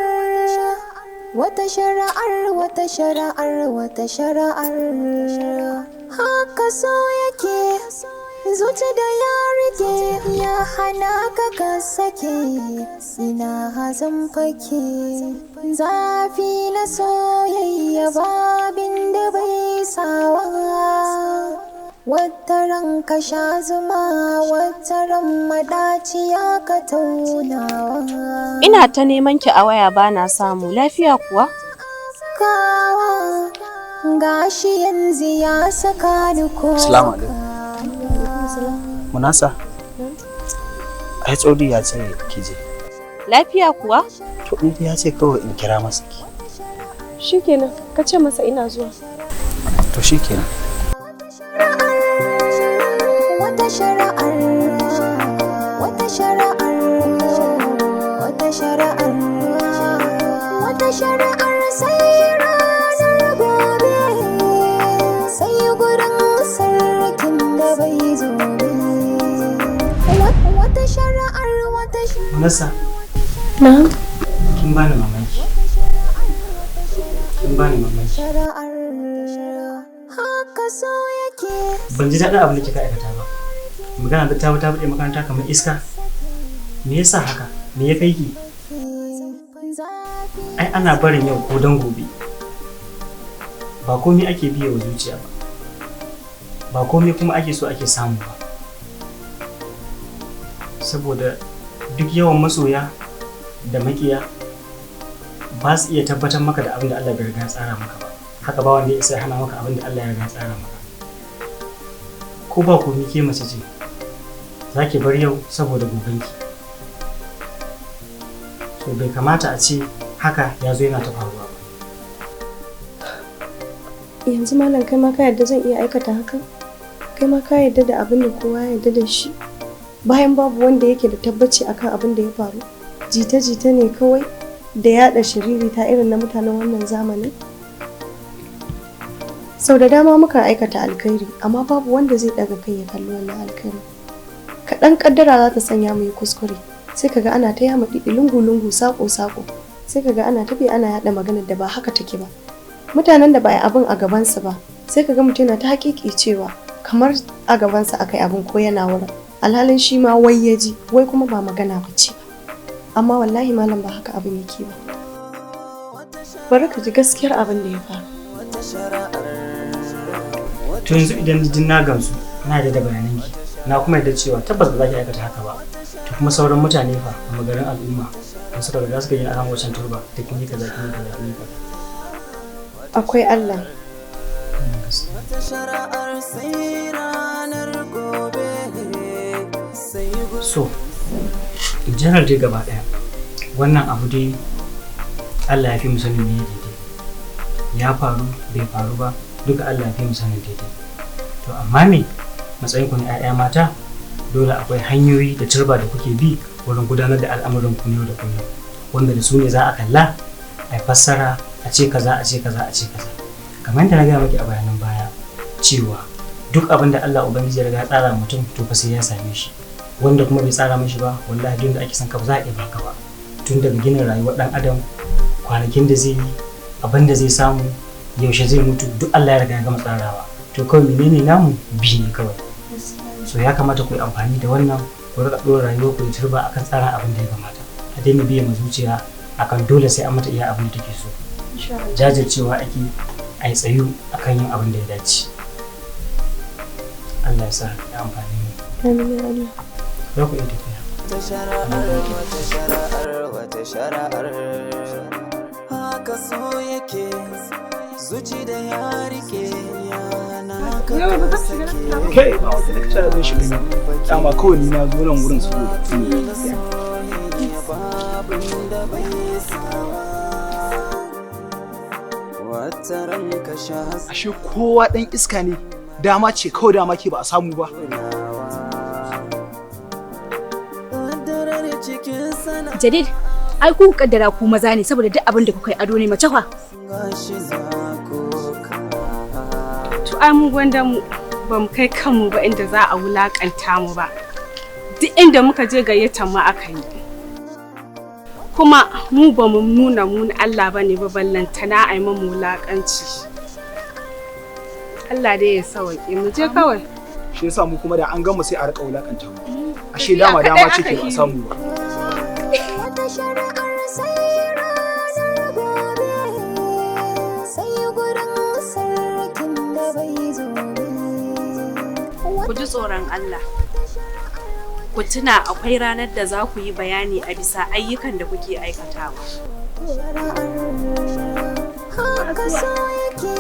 wata shari'ar, wata shari'ar, wata shari'ar. Haka so yake zuci da ya rike, ya hana ka sake, ina hazan fake zafi na soyayya babin da bai sawa. wataran ka sha zuma wataran madaciya ka taunawa. Ina ta neman ki a waya bana samu, lafiya kuwa? Kawa gashi yanzu ya saka ni ko. Assalamu alaikum. Munasa. Ai tsodi ya ce ki je. Lafiya kuwa? To in ya ce kawai in kira masa ki. Shikenan, ka ce masa ina zuwa. To shikenan. Wata shari'ar, wata shari'ar, wata shari'ar, wata shari'ar sai ranar gobe, sai gurin sarkin da bai zo be. Wata shari'ar, wata shari'ar. Nasa. Na'am. Kin bani mamaki. Kin bani mamaki. Haka so yake. Ban ji daɗin abin da kika aikata ba. Magana da ta buɗe makaranta kamar iska. Me yasa haka? Me ya kai ki? Ai ana barin yau ko dan gobe. Ba komai ake biye wa zuciya ba. Ba komai kuma ake so ake samu ba. Saboda duk yawan masoya da makiya ba su iya tabbatar maka da abin da Allah bai riga ya tsara maka ba. Haka ba wanda ya isa hana maka abin da Allah ya riga ya tsara maka. Ko ba komai ke mace ce. Za ki bar yau saboda gobenki. To bai kamata a ce haka ya zo yana ta faruwa ba. Yanzu malam kai ma ka yarda zan iya aikata hakan? Kai ma ka yarda da abin da kowa ya yarda da shi? Bayan babu wanda yake da tabbaci akan abin da ya faru. Jita-jita ne kawai da yaɗa shiririta irin na mutanen wannan zamanin. Sau da dama muka aikata alkhairi amma babu wanda zai ɗaga kai ya kalli wannan alkhairi. Kaɗan ƙaddara za ta sanya mu yi kuskure. Sai kaga ana ta yama ɗiɗi lungu-lungu saƙo-saƙo. Sai kaga ana tafi ana yaɗa maganar da ba haka take ba. Mutanen da ba a abin a gabansu ba. Sai kaga mutum yana ta haƙiƙi cewa kamar a gabansa aka yi abin ko yana wurin. Alhalin shi ma wai ya ji wai kuma ba magana ba ce ba. Amma wallahi malam ba haka abin yake ba. Bari ka ji gaskiyar abin da ya faru. To yanzu idan jin na gamsu na da bayananki na kuma yadda cewa tabbas ba za ki aikata haka ba. To kuma sauran mutane fa a magarin al'umma da suka riga suka yi akan wancan turba da kin yi kaza kin yi kaza kin yi kaza. Akwai Allah. So, janar dai gaba ɗaya wannan abu dai Allah ya fi mu sanin me daidai. Ya faru bai faru ba duka Allah ya fi mu sanin daidai. To amma me matsayin ku na 'ya'ya mata dole akwai hanyoyi da turba da kuke bi wurin gudanar da al'amuran ku yau da kullum wanda da su ne za a kalla a fassara a ce kaza a ce kaza a ce kaza. Kamar yadda na gaya maki a bayanan baya cewa duk abin da Allah Ubangiji ya riga ya tsara mutum to fa sai ya same shi. Wanda kuma bai tsara mishi ba wallahi duk da ake son ka ba za a iya baka ba. Tun daga ginin rayuwar dan adam kwanakin da zai yi abin da zai samu yaushe zai mutu duk Allah ya riga ya gama tsarawa. To kawai menene namu bi ne kawai. So ya kamata ku yi amfani da wannan ku riƙa ɗora rayuwar ku turba akan tsara abin da ya kamata. A daina biye ma zuciya akan dole sai an mata iya abin da take so. Jajircewa ake a yi tsayu akan yin abin da ya dace. Allah ya sa ya amfani mu. Amin. Za ku iya tafiya. Wata shari'ar haka so yake zuci da ya rike yana ka sake. Kai ba wata lecture zan shiga ne. Dama kawai ni na zo nan wurin su ashe kowa dan iska ne dama ce kawai dama ke ba a samu ba. Jadid, ai ku kaddara ku maza ne saboda duk abin da kuka yi ado ne mace fa. To ai mu gwanda mu ba mu kai kanmu ba inda za a wulakanta mu ba. Duk inda muka je gayyatar mu aka yi. Kuma mu ba mu nuna mu Allah bane ba ballantana ai mu wulakanci. Allah dai ya sauke mu je kawai. Shi yasa mu kuma da an gama sai a rika wulakanta mu. Ashe dama ce ke ba samu ba. tsoron Allah. Ku tuna akwai ranar da za ku yi bayani a bisa ayyukan da kuke aikatawa. Haka so yake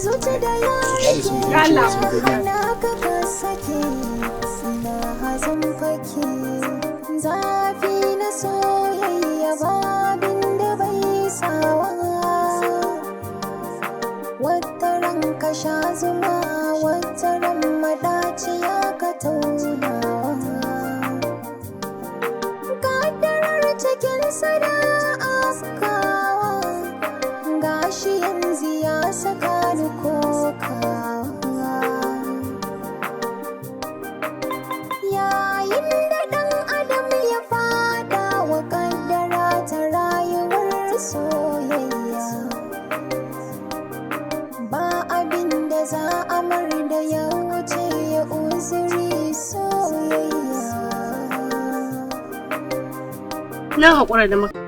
zuci da yaki na kaka sake na hazin fake zafi na soyayya babin da bai sawa wata ran ka sha zuma wata ran madaciya ka taunawa kadarar cikin sada'afkawa gashi yanzu ya saka ni kokawa yayin da ɗan adam ya fada wa kaddara ta rayuwar soyayya ba abin da za a mar da ya wuce ya uzuri soyayya na haƙura da maka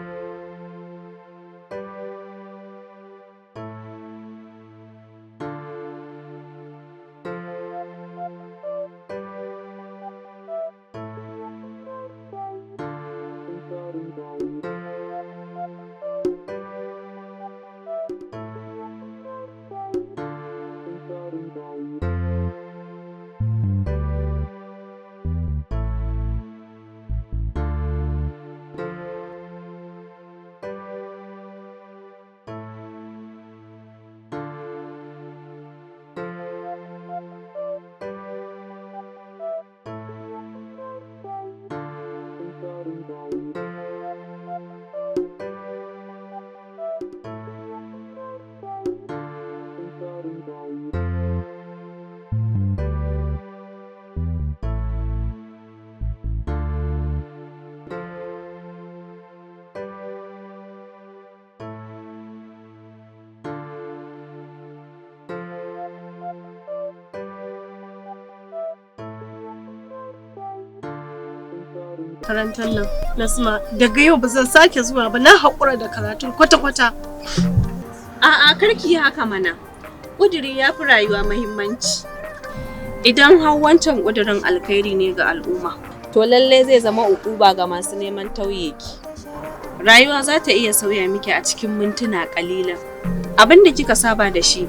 makarantar nan Nasma daga yau ba zan sake zuwa ba na haƙura da karatun kwata-kwata. A'a karki haka mana. Ƙuduri ya fi rayuwa muhimmanci. Idan har wancan ƙudurin alkhairi ne ga al'umma, to lalle zai zama uquba ga masu neman tauye ki. Rayuwa za ta iya sauya miki a cikin mintuna ƙalilan. Abin da kika saba da shi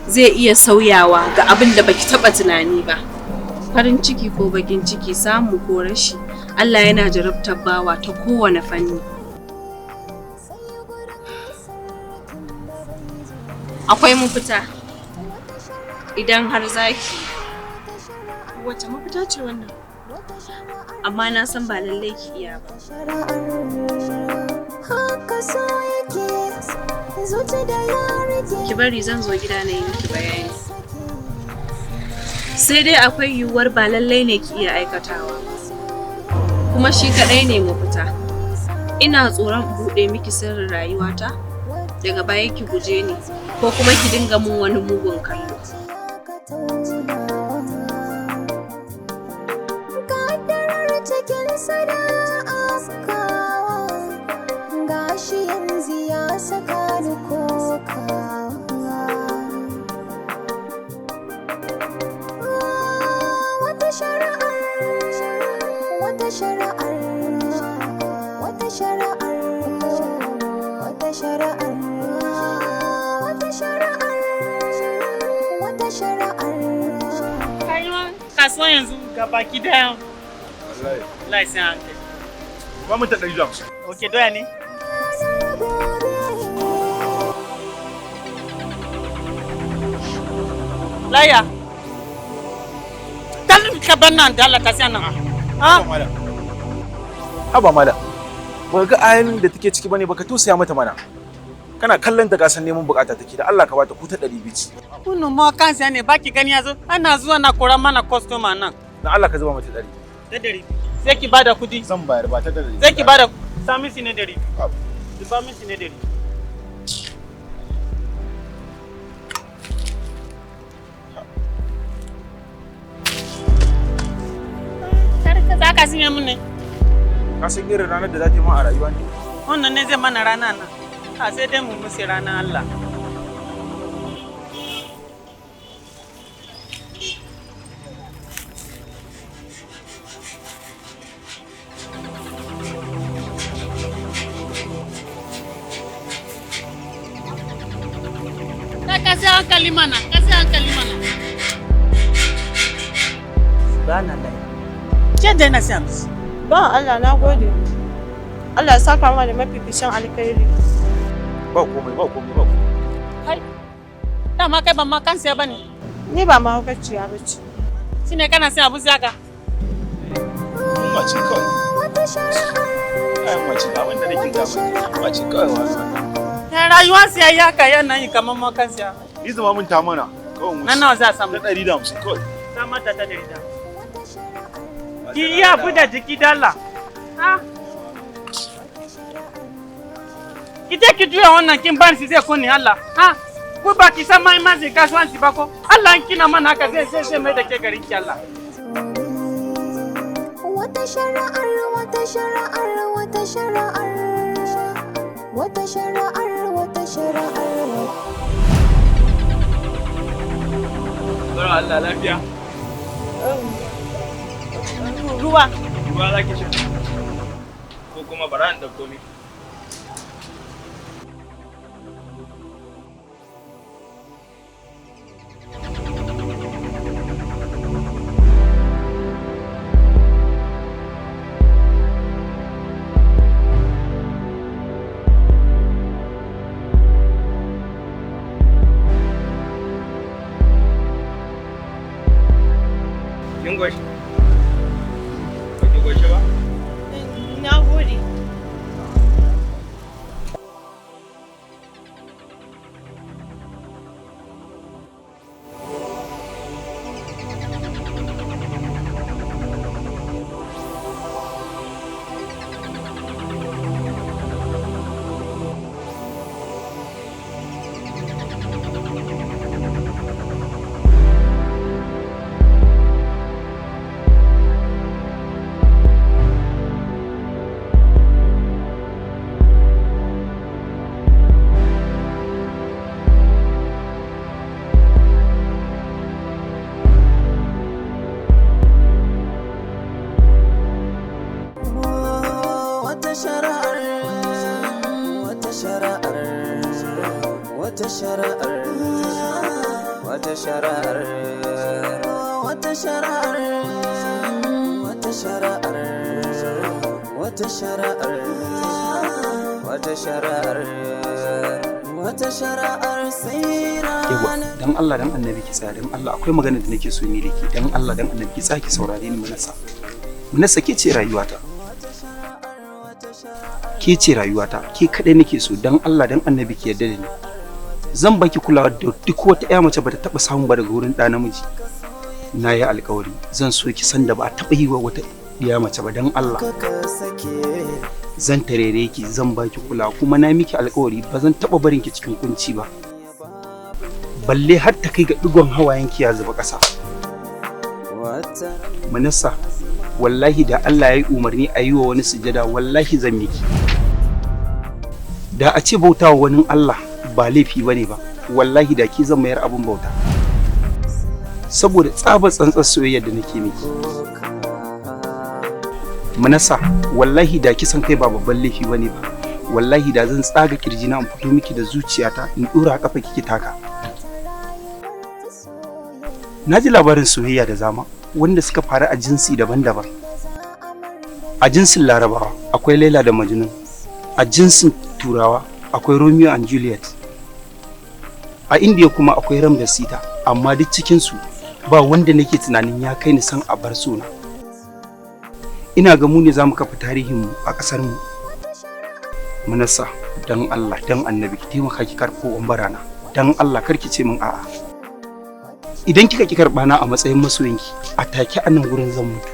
zai iya sauyawa ga abin da baki taɓa tunani ba. Farin ciki ko bakin ciki, samu ko rashi, Allah yana jarabtar bawa ta kowane fanni. Akwai mafita idan har zaki. Wace mafita ce wannan? Amma na san ba lallai ki iya ba. Ki bari zan zo gida na yi miki bayani. Sai dai akwai yiwuwar ba lallai ne ki iya aikatawa. Kuma shi kaɗai ne mafita. Ina tsoron buɗe miki sirrin rayuwata, daga baya ki guje ni, ko kuma ki dinga mun wani mugun kallo. Gashi yanzu ya saka ni kokawa wata shari'ar wata shari'ar wata shari'ar wata shari'ar wata shari'ar wata shari'ar kaiwa kasuwa yanzu ga baki daya wallahi sai an kai ba mu ta 150 okay doya ne Laya. Dan ka bannan da Allah ka sai nan. Ha? Haba mala. Ba ga ayin da take ciki bane baka tausaya mata mana. Kana kallon ta gasan neman bukata take da Allah ka bata ku ta 200. Kunu ma kansa ne baki gani yazo ana zuwa na koran mana customer nan. Dan Allah ka zuba mata 100. Da 100. Sai ki bada kudi. Zan bayar ba ta 100. Sai ki bada sami si ne 100. Zuba misi ne 100. Za ka siya mun ne? Ka san irin ranar da za ta yi mu a rayuwa ne? Wannan ne zai mana rana nan. A sai dai mu musu ranar Allah. ka sai hankali mana, ka sai hankali mana. Subhanallah. Ce dai na sai musu. Ba Allah na gode. Allah ya saka mana da mafificin alkhairi. Ba komai, ba komai, ba komai. Kai. Dama kai ban ma kan sai bane. Ni ba ma hukaciya bace. Shine kana sai abu zaka. Mace kawai. Ai mace da wanda nake ga mace kawai wannan. Ya rayuwa sai ya ka yana yi kaman ma kan sai. Ni zama mun ta mana. Kawai mu. Nan nawa za a samu? 150 kawai. Ta mata ta 100. Ki iya buda jiki dalla. Ha? Ki je ki juya wannan kin bani zai kone Allah. Ha? Ku ba ki san mai mazin kasuwanci ba ko? Allah in kina mana haka zai mai da ke garin ki Allah. Wata shari'ar, wata shari'ar, wata shari'ar, wata shari'ar, wata shari'ar. Bara Allah lafiya. Ruwa. Ruwa za ki sha. Ko kuma bara in dauko miki. Kin goshi? Ba ki goshi ba? Na gode. Dan Allah dan annabi ki tsaya, dan Allah akwai magana da nake so ni da ki, dan Allah dan annabi ki tsaya ki saurare ni Munassa. Munassa ke ce rayuwata. Ke ce rayuwata, ke kadai nake so, dan Allah dan annabi ki yarda da ni. Zan baki kulawa da duk wata ƴa mace bata taba samu ba daga wurin ɗa namiji. Na yi alƙawari zan so ki san da ba a taba yi wa wata ƴa mace ba, dan Allah. Zan tarere ki, zan baki kulawa, kuma na miki alƙawari ba zan taba barin ki cikin kunci ba. Balle har ta kai ga digon hawayenki ya zuba ƙasa. Munassa, wallahi da Allah ya yi umarni a yi wa wani sujada wallahi zan miki. Da a ce bauta wa wani Allah ba laifi bane ba, wallahi da ki zan mayar abun bauta. Saboda tsabar tsantsar soyayya da nake miki. Munassa, wallahi da kisan kai ba babban laifi bane ba. Wallahi da zan tsaga kirjina in fito miki da zuciyata in dora kafa kike taka. Na ji labarin soyayya da zama wanda suka faru a jinsi daban-daban. A jinsin Larabawa akwai Laila da Majnun, a jinsin Turawa akwai Romeo and Juliet, a Indiya kuma akwai Ram da Sita, amma duk cikinsu ba wanda nake tunanin ya kai ni san a bar sona. Ina ga mu ne za mu kafa tarihinmu a ƙasarmu. Munassa, dan Allah dan annabi ki taimaka ki karɓo barana, dan Allah karki ce min a'a. Idan kika ki karɓa na a matsayin masoyinki, a take a nan gurin zan mutu.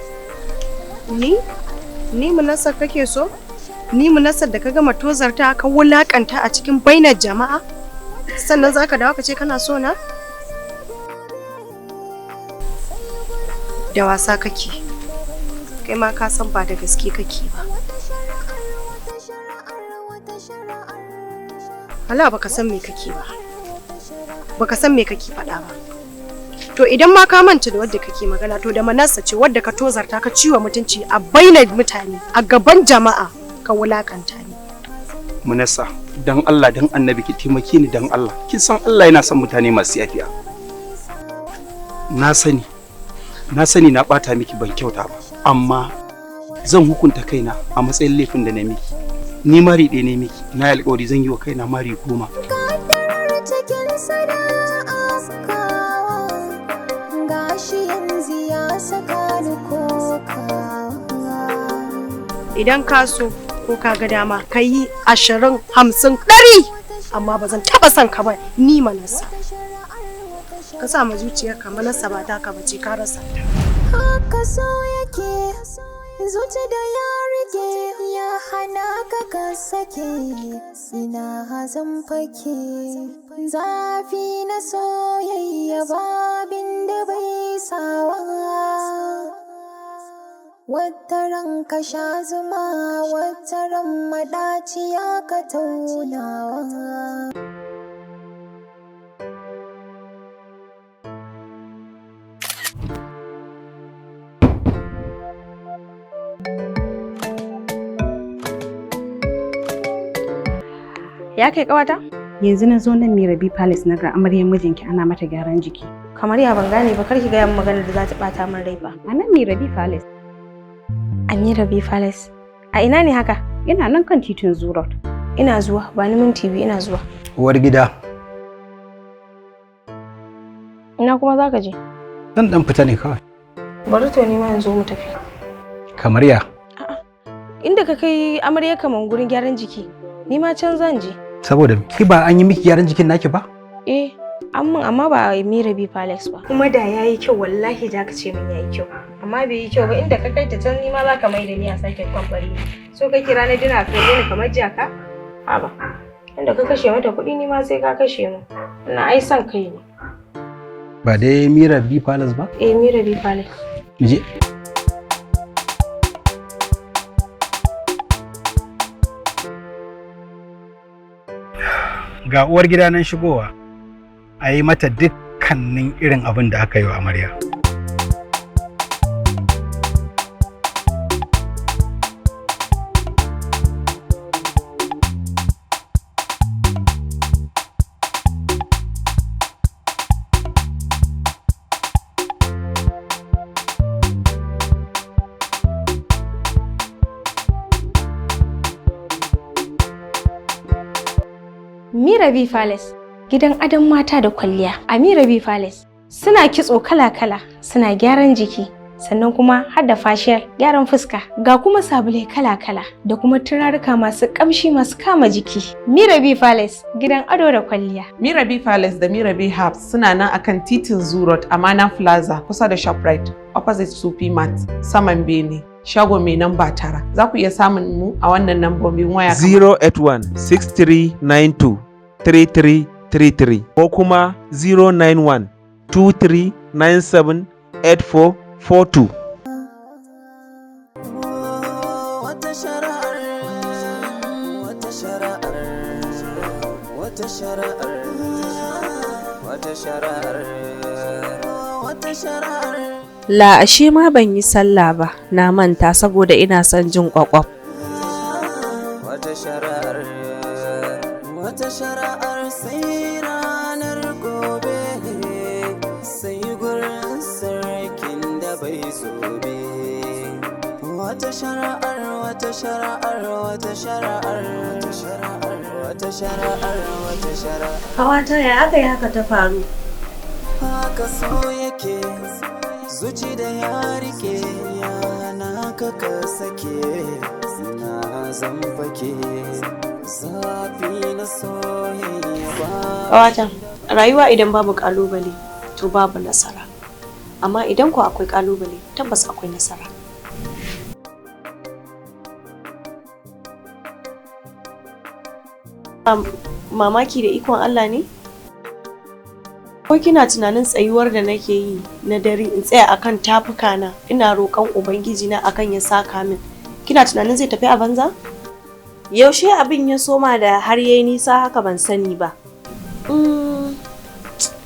Ni Munassa kake so? Ni Munassa da ka gama tozarta ka wulakanta a cikin bainar jama'a? Sannan zaka dawo ka ce kana so na? Da wasa kake. Kai ma ka san ba da gaske kake ba. Hala baka san me kake ba. Baka san me kake faɗa ba. To idan ma ka manta da wadda kake magana, to da Munassa ce wadda ka tozarta ka ciwa mutunci a bainar mutane a gaban jama'a ka wulakanta ni. Munassa, dan Allah dan Annabi ki taimake ni dan Allah. Kin san Allah yana son mutane masu yafiya. Na sani na bata miki ban kyauta ba, amma zan hukunta kaina a matsayin laifin da na miki. Ni mari ɗaya ne miki, na yi alƙawari zan yi wa kaina mari 10. Idan ka so ko ka ga dama ka yi 20, 50, 100, amma ba zan taɓa son ka ba ni Manassa. Ka sa ma zuciyarka Manassa ba ta ka bace ka rasa ta. Haka so yake zuci da ya rike ya hana ka sake ina hazan fake zafi na soyayya babin da bai sawa wataran ka sha zuma wataran madaciya ka taunawa. Ya kai kawata? Yanzu na zo nan Mirabi Palace na ga amaryar mijinki ana mata gyaran jiki. Kamar ya ban gane ba, kar ki ga magana da za ta bata min rai ba. A nan Mirabi Palace. A Mirabi Palace. A ina ne haka? Ina nan kan titin Zurot. Ina zuwa, ba ni minti biyu ina zuwa. Uwar gida. Ina kuma za ka je? Zan dan fita ne kawai. Bari to ni ma yanzu mu tafi. Kamar ya? A'a. Inda ka kai amarya kaman gurin gyaran jiki. Ni ma can zan je. Saboda ki ba an yi miki gyaran jikin naki ba? Eh, amma ba a Mirabi Palace ba. Kuma da yayi kyau wallahi da ka ce min yayi kyau. Amma bai yi kyau ba, inda ka kai ta can ni ma za ka mai da ni a sake kwambari. So ka kira na dina ka ni kamar jaka? Haba. Inda ka kashe mata kuɗi ni ma sai ka kashe mu. Ina ai son kai ne. Ba dai Mirabi Palace ba? Eh, Mirabi Palace. Je. Ga uwar gida nan shigowa, a yi mata dukkanin irin abin da aka yi wa amarya. Mirabi Palace, gidan adon mata da kwalliya. A Mirabi Palace suna kitso kala-kala, suna gyaran jiki, sannan kuma har da facial, gyaran fuska, ga kuma sabulai kala-kala da kuma turaruka masu kamshi masu kama jiki. Mirabi Palace, gidan ado da kwalliya. Mirabi Palace da Mirabi Herbs suna nan akan titin Zurot a Mana Plaza kusa da Shoprite, opposite Sufi Mart, saman Bene. Shago mai namba 9. Za ku iya samun mu a wannan nambobin waya 081 6392 3333 ko kuma 091 2397 8442. La ashe ma ban yi sallah ba, na manta saboda ina son jin kwakwaf. Wata shari'ar sai ranar gobe, sai gurin sarkin da bai zobe. Wata shari'ar, wata shari'ar, wata shari'ar, wata shari'ar, wata shari'ar. Kawata ya aka yi haka ta faru? Haka so yake zuci da ya rike yana ka sake na zan fake zafi na soyayya ba. Kawata, rayuwa idan babu kalubale to babu nasara, amma idan ku akwai kalubale tabbas akwai nasara. Mamaki da ikon Allah ne? Ko kina tunanin tsayuwar da nake yi na dare in tsaya akan tafukana ina roƙon ubangiji na akan ya saka min, kina tunanin zai tafi a banza? Yaushe abin ya soma da har yayi nisa haka ban sani ba.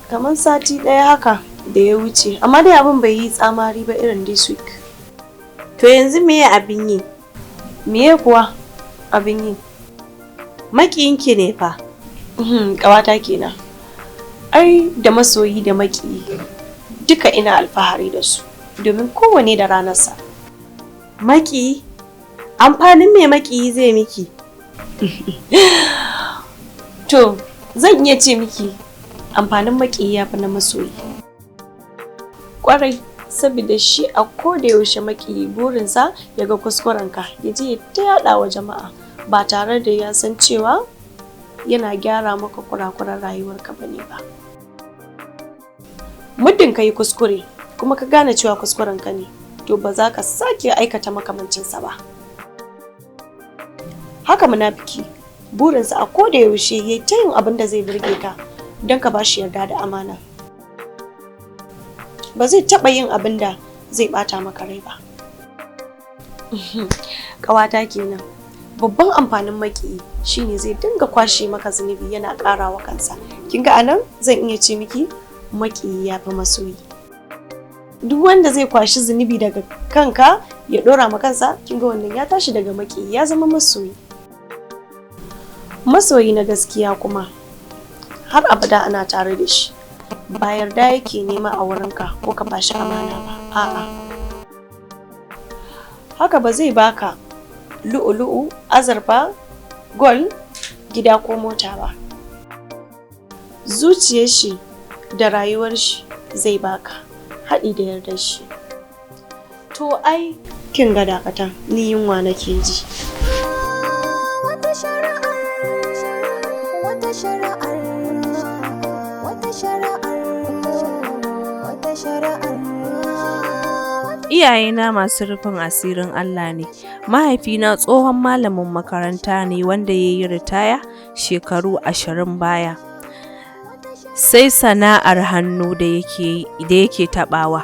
Kamar sati ɗaya haka da ya wuce, amma dai abin bai yi tsamari ba irin this week. To yanzu meye abin yi? Meye kuwa abin yi? Makiyinki ne fa. Ƙawata kenan. Ai da masoyi da makiyi duka ina alfahari da su domin kowane da ranarsa. Makiyi? Amfanin me makiyi zai miki? To, zan iya ce miki amfanin makiyi ya fi na masoyi. Kwarai, saboda shi a koda yaushe makiyi burinsa ya ga kuskurenka ya je ta yaɗa wa jama'a ba tare da ya san cewa yana gyara maka kurakuran rayuwarka bane ba. Muddin ka yi kuskure kuma ka gane cewa kuskurenka ne, to ba za ka sake aikata makamancinsa ba. Haka munafiki burinsa a koda yaushe ya ta yin abin da zai burge ka don ka bashi yarda da amana. Ba zai taɓa yin abin da zai ɓata maka rai ba. Ƙawata kenan. Babban amfanin makiyi shine zai dinga kwashe maka zunubi yana ƙarawa kansa. Kin ga anan zan iya ce miki makiyi ya fi masoyi. Duk wanda zai kwashi zunubi daga kanka ya ɗora ma kansa, kin ga wannan ya tashi daga makiyi ya zama masoyi. Masoyi na gaskiya kuma har abada ana tare da shi. Ba yarda yake nema a wurinka ko ka bashi amana ba. A'a. Haka ba zai baka lu'ulu'u, azurfa, gol, gida ko mota ba. Zuciyar shi da rayuwar shi zai baka haɗi da yardar shi. To ai kin ga dakata ni yunwa nake ji. Wata shari'ar, wata shari'ar, wata shari'ar, wata shari'ar. Iyayena masu rufin asirin Allah ne. Mahaifina tsohon malamin makaranta ne wanda ya yi ritaya shekaru 20 baya. Sai sana'ar hannu da yake taɓawa.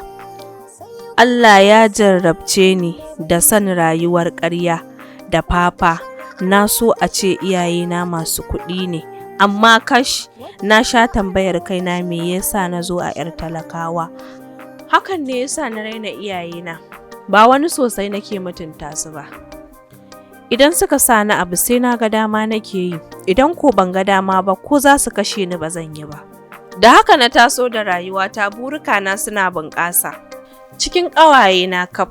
Allah ya jarrabce ni da son rayuwar ƙarya da fafa. Na so a ce iyayena masu kuɗi ne, amma kash na sha tambayar kaina me yasa na zo a 'yar talakawa. Hakan ne yasa na raina iyayena, ba wani sosai nake mutunta su ba. Idan suka sa ni abu sai na ga dama nake yi, idan ko ban ga dama ba ko za su kashe ni ba zan yi ba. Da haka na taso da rayuwata, burikana suna bunƙasa. Cikin ƙawayena kaf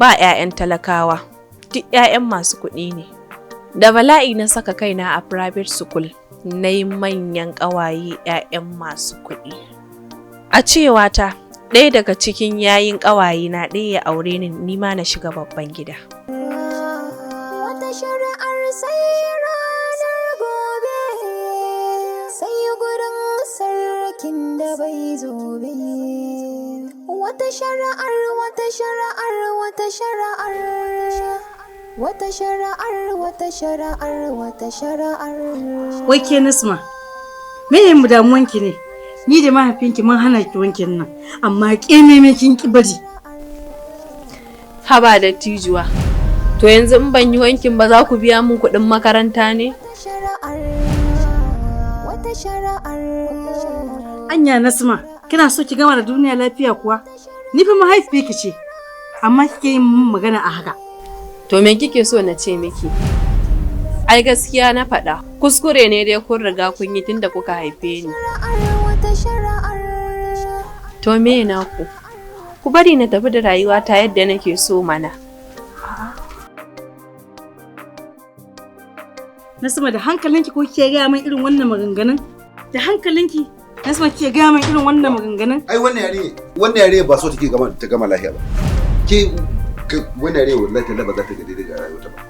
ba 'ya'yan talakawa, duk 'ya'yan masu kuɗi ne. Da bala'i na saka kaina a private school, na yi manyan ƙawaye 'ya'yan masu kuɗi. A cewata, ɗaya daga cikin yayin ƙawaye na ɗaya ya aure ni ma na shiga babban gida. Wata shari'ar sai ranar gobe, sai gurin sarkin da bai zobe. Wata shari'ar, wata shari'ar, wata shari'ar, wata shari'ar, wata shari'ar, wata shari'ar. Wai ke Nasma, me yin damuwanki ne? Ni da mahaifinki mun hana ki wankin nan, amma ƙememe kin ki bari. Haba da tijuwa, to yanzu in ban yi wankin ba za ku biya min kuɗin makaranta ne? Anya Nasma, kina so ki gama da duniya lafiya kuwa? Ni fa mahaifiyarki ce, amma kike yin mun magana a haka. To me kike so na ce miki? Ai gaskiya na faɗa, kuskure ne dai kun riga kun yi tunda kuka haife ni. To me na ku? Ku bari na tafi da rayuwata yadda nake so mana. Nasma, da hankalinki ko kike gaya min irin wannan maganganun? Da hankalinki Nasma kike gaya min irin wannan maganganun? Ai wannan yare ba so take ta gama lafiya ba. Wannan yare wallahi ta ba za ta ga daidai da rayuwarta ba.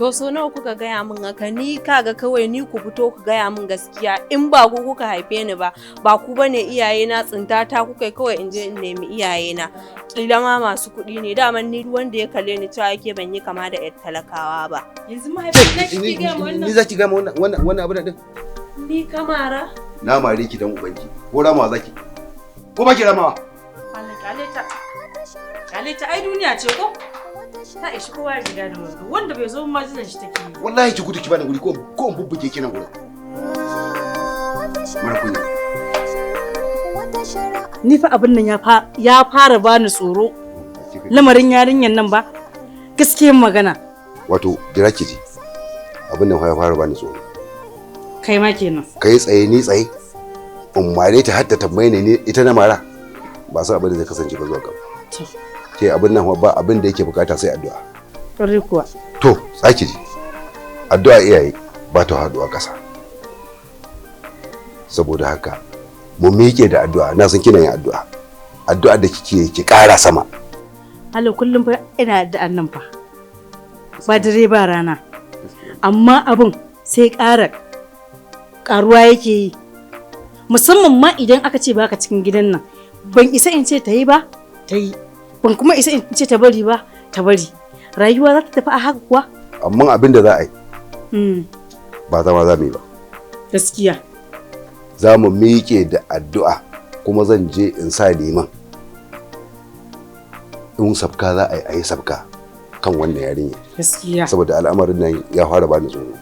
To so nawa kuka gaya min haka, ni kaga kawai ni ku fito ku gaya min gaskiya, in ba ku kuka haife ni ba ku bane iyaye na, tsintata kuka kawai in je in nemi iyaye na. Kila ma masu kuɗi ne, daman ni wanda ya kalle ni cewa yake ban yi kama da ƴar talakawa ba. Yanzu mahaifiyar kike ga wannan? Ni zaki ga wannan abin din? Ni kamara? Na mare ki dan ubanki. Ko ramawa zaki? Ko ba ki ramawa? Allah kaleta ai duniya ce ko? Ta ishi kowa ya gida da wanda bai zo ma jinan shi take yi. Wallahi ki gudu ki bani guri ko in bubbuke ki nan gurin. Mara kunya. Ni fa abin nan ya fara bani tsoro. Lamarin yarinyan nan ba gaskiyar magana. Wato jira ki ji. abin nan ya fara bani tsoro. Kai ma kenan. Kai tsaye ni tsaye. In mare ta har ta tambaye ni ita na mara. Ba san abin da zai kasance ba zuwa gaba. Ke abin nan ba abin da yake bukata sai addu'a. Kare kuwa. To, tsaki ji. Addu'a iyaye ba ta haduwa ƙasa. Saboda haka mu miƙe da addu'a, na san kina yin addu'a. Addu'a da kike ki ƙara sama. Halo kullum fa ina addu'an nan fa. Ba dare ba rana. Amma abin sai ƙaruwa yake yi. Musamman ma idan aka ce baka cikin gidan nan. Ban isa in ce ta yi ba, ta yi. Ban kuma isa in ce ta bari ba, ta bari. Rayuwa za ta tafi a haka kuwa? Amma abin da za a yi. Ba zama za mu yi ba. Gaskiya. Za mu miƙe da addu'a kuma zan je in sa liman. In sabka za a yi sabka kan wannan yarinya. Gaskiya. Saboda al'amarin nan ya fara bani tsoro.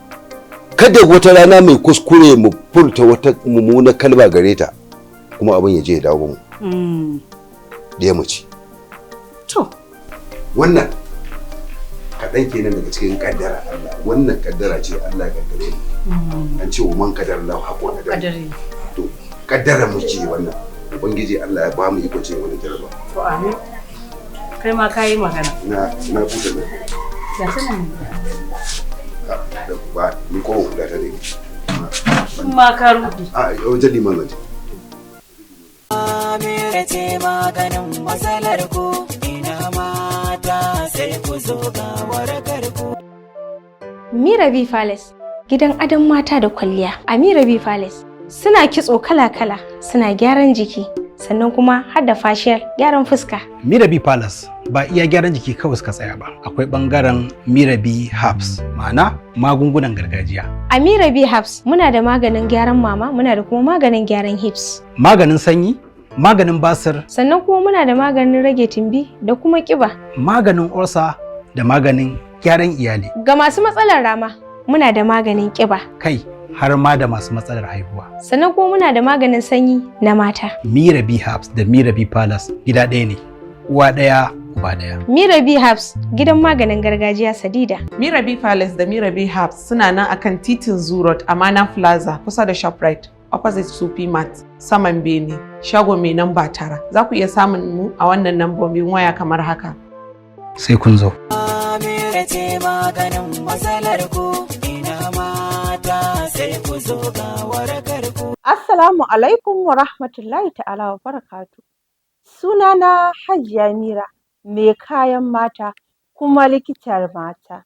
Kada wata rana mai kuskure mu furta wata mummunar kalma gare ta kuma abin ya je ya dawo mu. Da mu ci. To. Wannan kaɗan kenan daga cikin kaddara Allah. Wannan kaddara ce Allah ya kaddare mu. An ce wa man kaddara Allah haƙo kaddare. To kaddara mu ce wannan. Ubangiji Allah ya ba mu iko ce wannan jaraba. To amin. Kai ma ka yi magana. Na buɗe nan. Ya sanan da ba ni ko kula ta ne. Ma ka rubi. A wajen liman zan. Amira ce maganin matsalar ku, ina mata sai ku zo ga warakar ku. MIRAH Palace, gidan adon mata da kwalliya. A MIRAH Palace suna kitso kala-kala, suna gyaran jiki, sannan kuma har da facial gyaran fuska. MIRAH Palace ba iya gyaran jiki kawai suka tsaya ba, akwai bangaren MIRAH Herbs, ma'ana magungunan gargajiya. A MIRAH Herbs muna da maganin gyaran mama, muna da kuma maganin gyaran hips. Maganin sanyi, maganin basir. Sannan kuma muna da maganin rage tumbi da kuma kiba. Maganin ulcer da maganin gyaran iyali. Ga masu matsalar rama, muna da maganin kiba. Kai, har ma da masu matsalar haihuwa. Sannan kuma muna da maganin sanyi na mata. MIRAH Herbs da MIRAH Palace gida ɗaya ne, uwa ɗaya, uba ɗaya. MIRAH Herbs gidan maganin gargajiya sadida. MIRAH Palace da MIRAH Herbs suna nan akan titin Zoo Road a Mana Plaza kusa da ShopRite, opposite Sufi Mart, saman Bene, shago mai namba 9. Za ku iya samun mu a wannan nambobin waya kamar haka. Sai kun zo. Amira ce maganin matsalar ku, ina mata sai ku zo ga warakar ku. Assalamu alaikum wa rahmatullahi ta'ala wa barakatu. Sunana Hajiya Mira, mai kayan mata kuma likitar mata.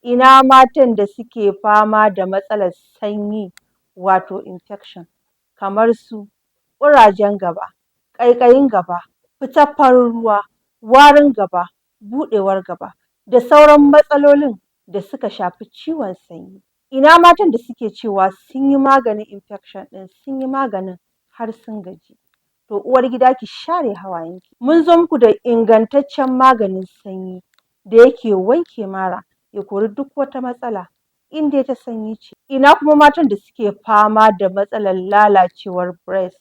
Ina matan da suke fama da matsalar sanyi wato infection kamar su ƙurajen gaba, ƙaiƙayin gaba, fitar farin ruwa, warin gaba, buɗewar gaba da sauran matsalolin da suka shafi ciwon sanyi. Ina matan da suke cewa sun yi maganin infection ɗin, sun yi maganin har sun gaji. To uwar gida ki share hawayenki. Mun zo muku da ingantaccen maganin sanyi da yake wanke mara ya kori duk wata matsala in dai ta sanyi ce. Ina kuma matan da suke fama da matsalar lalacewar breast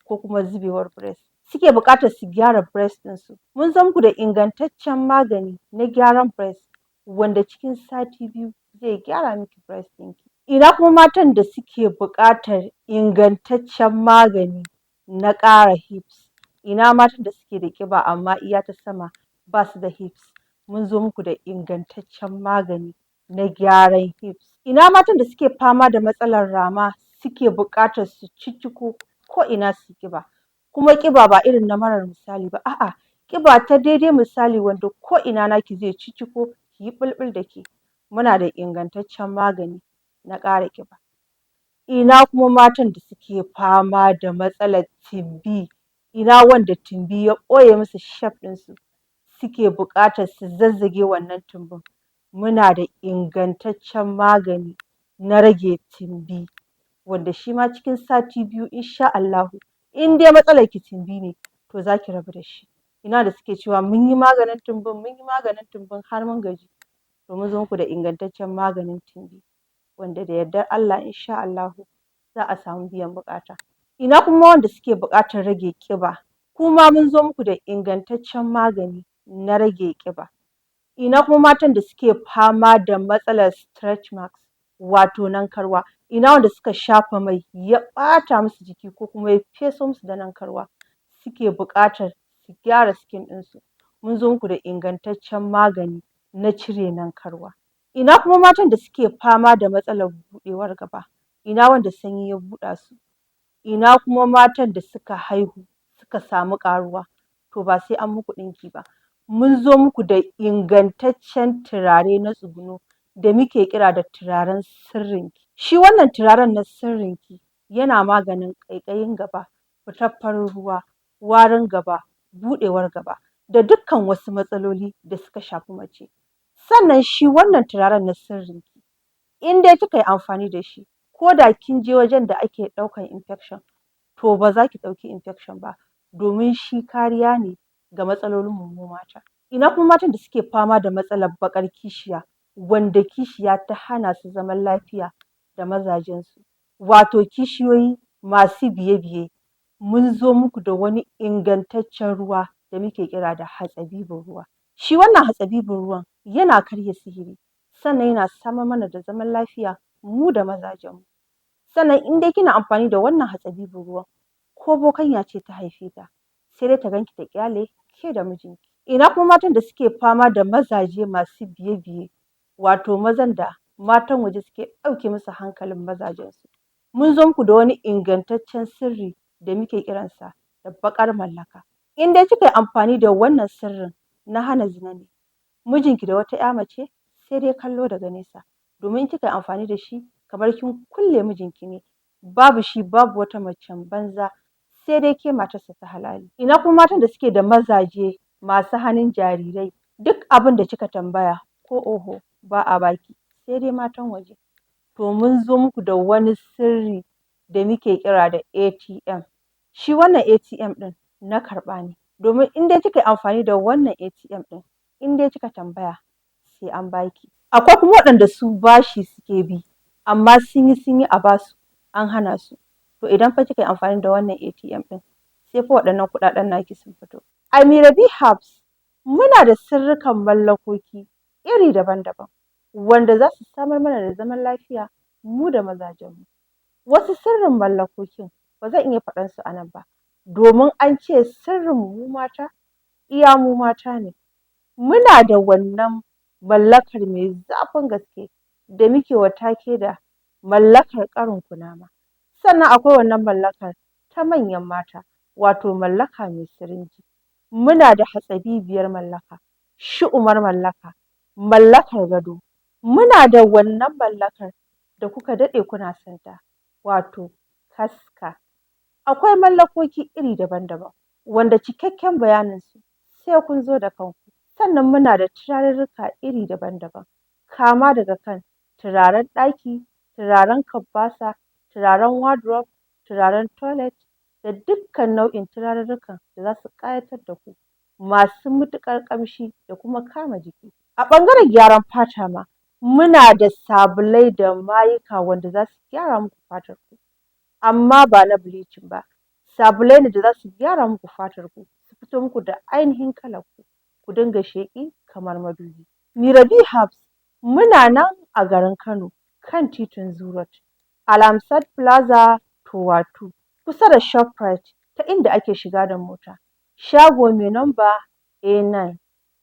ko kuma zubewar breast, suke buƙatar su gyara breast ɗinsu. Mun zo muku da ingantaccen magani na gyaran breast wanda cikin sati 2 zai gyara miki breast ɗinki. Ina kuma matan da suke buƙatar ingantaccen magani na ƙara hips. Ina matan da suke da ƙiba amma iya ta sama ba su da hips. Mun zo muku da ingantaccen magani na gyaran hips. Ina matan da suke fama da matsalar rama suke buƙatar su cicciko ko ina su ƙiba. Kuma ƙiba ba irin na marar misali ba, a'a ƙiba ta daidai misali wanda ko ina naki zai cicciko ki yi ɓulɓul da ke. Muna da ingantaccen magani na ƙara ƙiba. Ina kuma matan da suke fama da matsalar timbi, ina wanda timbi ya ɓoye musu shape ɗinsu suke buƙatar su zazzage wannan tumbin. Muna da ingantaccen magani na rage timbi wanda shi ma cikin sati 2 insha Allahu in dai matsalar ki timbi ne to za ki rabu da shi. Ina da suke cewa mun yi maganin tumbin har mun gaji. To mun zo muku da ingantaccen maganin timbi wanda da yardar Allah insha Allahu za a samu biyan buƙata. Ina kuma wanda suke buƙatar rage ƙiba, kuma mun zo muku da ingantaccen magani na rage ƙiba. Ina kuma matan da suke fama da matsalar stretch marks, wato nankarwa. Ina wanda suka shafa mai ya ɓata musu jiki ko kuma ya feso musu da nankarwa suke buƙatar su gyara skin ɗinsu. Mun zo muku da ingantaccen magani na cire nankarwa. Ina kuma matan da suke fama da matsalar buɗewar gaba, ina wanda sanyi ya buɗa su, ina kuma matan da suka haihu suka samu ƙaruwa, to ba sai an muku ɗinki ba. Mun zo muku da ingantaccen turare na tsuguno da muke kira da turaren sirrinki. Shi wannan turaren na sirrinki yana maganin ƙaiƙayin gaba, fitar farin ruwa, warin gaba, buɗewar gaba da dukkan wasu matsaloli da suka shafi mace. Sannan shi wannan turaren na sirrinki in dai kika yi amfani da shi, ko da kin je wajen da ake ɗaukan infection, to ba za ki ɗauki infection ba, domin shi kariya ne ga matsalolin mu mata. Ina kuma matan da suke fama da matsalar baƙar kishiya, wanda kishiya ta hana su zaman lafiya da mazajensu, wato kishiyoyi masu biye-biye. Mun zo muku da wani ingantaccen ruwa da muke kira da hatsabibin ruwa. Shi wannan hatsabibin ruwan yana karya sihiri, sannan yana samar mana da zaman lafiya mu da mazajenmu. Sannan in dai kina amfani da wannan hatsabibin ruwan, ko bokanya ce ta haife ta, sai dai ta ganki ta ƙyale ke da mijinki. Ina kuma matan da suke fama da mazaje masu biye-biye, wato mazan da matan waje suke ɗauke musu hankalin mazajensu. Mun zo muku da wani ingantaccen sirri da muke kiransa da baƙar mallaka. In dai kika yi amfani da wannan sirrin na hana zina ne, mijinki da wata ƴa mace sai dai kallo daga nesa, domin in kika yi amfani da shi kamar kin kulle mijinki ne, babu shi babu wata macen banza sai dai ke matarsa ta halali. Ina kuma matan da suke da mazaje masu hannun jarirai, duk abin da kika tambaya ko oho ba a baki, sai dai matan waje. To mun zo muku da wani sirri da muke kira da ATM. Shi wannan ATM ɗin na karɓa ne, domin in dai kika yi amfani da wannan ATM ɗin, in dai kika tambaya sai an baki. Akwai kuma waɗanda su bashi suke bi, amma sun yi a basu an hana su. To idan fa kika yi amfani da wannan ATM ɗin, sai fa waɗannan kuɗaɗen naki sun fito. A MIRAH Herbs muna da sirrikan mallakoki iri daban-daban, wanda za su samar mana da zaman lafiya mu da mazajenmu. Wasu sirrin mallakokin ba zan iya faɗan su a nan ba, domin an ce sirrin mu mata iya mu mata ne. Muna da wannan mallakar mai zafin gaske da muke wa take da mallakar ƙarin kunama. Sannan akwai wannan mallakar ta manyan mata, wato mallaka mai sirinji. Muna da hatsabibiyar mallaka, shu'umar mallaka, mallakar gado. Muna da wannan mallakar da kuka daɗe kuna son ta, wato kaska. Akwai mallakoki iri daban-daban, wanda cikakken bayaninsu sai kun zo da kanku. Sannan muna da turarurruka iri daban-daban, kama daga kan turaren ɗaki, turaren kabbasa, turaren wardrobe, turaren toilet da dukkan nau'in turarurrukan da za su ƙayatar da ku, masu matuƙar ƙamshi da kuma kama jiki. A ɓangaren gyaran fata ma muna da sabulai da mayuka wanda za su gyara muku fatar ku, amma ba na bleaching ba. Sabulai ne da za su gyara muku fatar ku, su fito muku da ainihin kalar ku, ku dinga sheƙi kamar madubi. MIRAH Herbs muna nan a garin Kano, kan titin Zoo Road, Alamsat Plaza Towatu, kusa da Shoprite ta inda ake shiga da mota. Shago mai namba A9.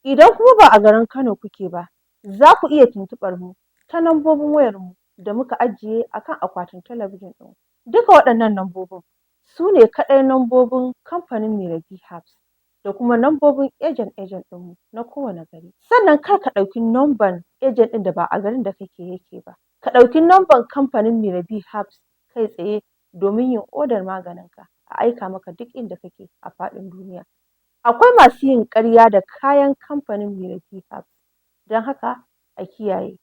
Idan kuma ba a garin Kano kuke ba, za ku iya tuntuɓar mu ta lambobin wayar mu da muka ajiye a kan akwatin talabijin ɗin. Duka waɗannan lambobin su ne kaɗai lambobin kamfanin MIRAH Herbs da kuma lambobin agent ɗinmu na kowane gari. Sannan kar ka ɗauki number agent ɗin da ba a garin da kake yake ba. Ka ɗauki number kamfanin MIRAH Herbs kai tsaye domin yin odar maganinka a aika maka duk inda kake a faɗin duniya. Akwai masu yin ƙarya da kayan kamfanin MIRAH Herbs, don haka a kiyaye.